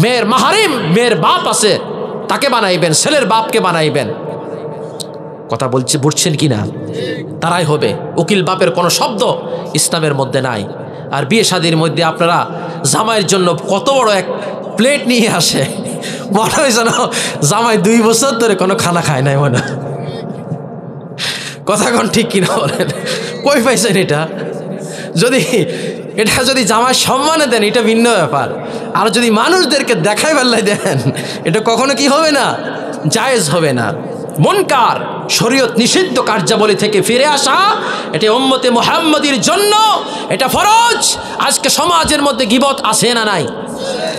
মেয়ের মাহারিম, মেয়ের বাপ আছে তাকে বানাইবেন, ছেলের বাপকে বানাইবেন। কথা বুঝছেন কি না? তারাই হবে উকিল বাপের কোনো শব্দ ইসলামের মধ্যে নাই। আর বিয়ে শাদীর মধ্যে আপনারা জামাইয়ের জন্য কত বড় এক প্লেট নিয়ে আসে, মনে হয় যেন জামাই 2 বছর ধরে কোনো খানা খায় নাই মনে। কথা কোন ঠিক কিনা বলেন? কই পাইছেন এটা? এটা যদি জামাই সম্মানে দেন এটা ভিন্ন ব্যাপার, আর যদি মানুষদেরকে দেখাই বেলায় দেন এটা কখনো কি হবে না? জায়েজ হবে না। মুনকার শরীয়ত নিষিদ্ধ কার্যাবলী থেকে ফিরে আসা এটা উম্মতে মুহাম্মাদির জন্য এটা ফরজ। আজকে সমাজের মধ্যে গীবত আছে না নাই?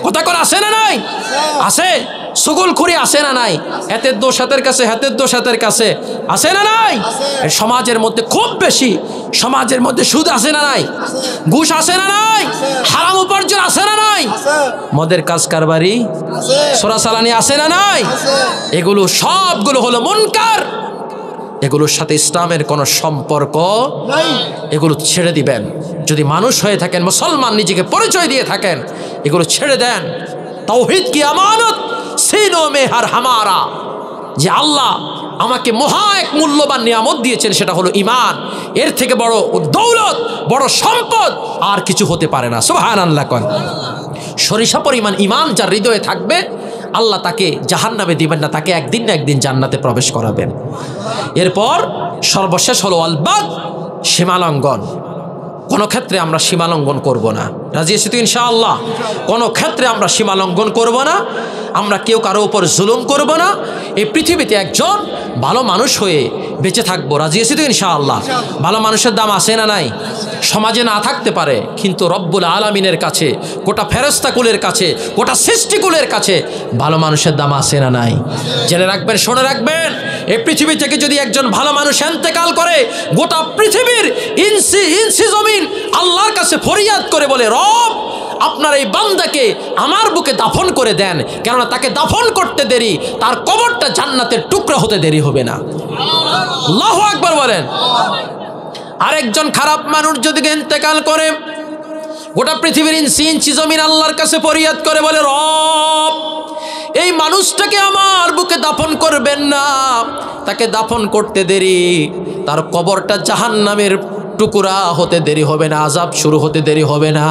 কথা করে আছে না নাই? আছে। সুগুলখুরি আছে না নাই? হাতের দোষ হাতের কাছে, হাতের দোষ হাতের কাছে, আছে না নাই? সমাজের মধ্যে খুব বেশি। সমাজের মধ্যে সুদ আছে না নাই? ঘুষ আছে না নাই? হারাম উপার্জন আছে না নাই? মদের কাজ কারবারি, চোরাচালানি আছে না নাই? এগুলো সবগুলো হলো মুনকার। এগুলোর সাথে ইসলামের কোনো সম্পর্ক নাই। এগুলো ছেড়ে দিবেন। যদি মানুষ হয়ে থাকেন, মুসলমান নিজেকে পরিচয় দিয়ে থাকেন, এগুলো ছেড়ে দেন। তাওহীদ কি আমানত, সিনো মে হর হামারা, যে আল্লাহ আমাকে মহা এক মূল্যবান নিয়ামত দিয়েছেন, সেটা হলো ঈমান। এর থেকে বড় দৌলত, বড় সম্পদ আর কিছু হতে পারে না। সুবহানাল্লাহ। কোন সরিষা পরিমাণ ঈমান যার হৃদয়ে থাকবে, আল্লাহ তাকে জাহান্নামে দিবেন না, তাকে একদিন না একদিন জান্নাতে প্রবেশ করাবেন। এরপর সর্বশেষ হলো আলবাদ, সীমালঙ্ঘন। কোনো ক্ষেত্রে আমরা সীমালঙ্ঘন করব না। রাজি আছি তো ইনশাআল্লাহ? কোনো ক্ষেত্রে আমরা সীমালঙ্ঘন করব না, আমরা কেউ কারো উপর জুলুম করব না। এই পৃথিবীতে একজন ভালো মানুষ হয়ে বেঁচে থাকবো। রাজি আছি তো ইনশাআল্লাহ? ভালো মানুষের দাম আছে না নাই? সমাজে না থাকতে পারে, কিন্তু রব্বুল আলামিনের কাছে, গোটা ফেরেশতাকুলের কাছে, গোটা সৃষ্টিকুলের কাছে ভালো মানুষের দাম আছে না নাই? জেনে রাখবেন, শুনে রাখবেন, এই পৃথিবী থেকে যদি একজন ভালো মানুষ ইন্তেকাল করে, গোটা পৃথিবীর ইঞ্চি ইঞ্চি জমিন আল্লাহর কাছে ফরিয়াদ করে বলে, রব আপনার এই বান্দাকে আমার বুকে দাফন করে দেন, কেননা তাকে দাফন করতে দেরি, তার কবরটা জান্নাতের টুকরা হতে দেরি হবে না। আল্লাহু আকবার বলেন। আরেকজন খারাপ মানুষ যদি ইন্তেকাল করে, গোটা পৃথিবীর ইঞ্চি ইঞ্চি জমিন আল্লাহর কাছে ফরিয়াদ করে বলে, রব এই মানুষটাকে আমার বুকে দাফন করবেন না, তাকে দাফন করতে দেরি, তার কবরটা জাহান্নামের টুকরা হতে দেরি হবে না, আযাব শুরু হতে দেরি হবে না।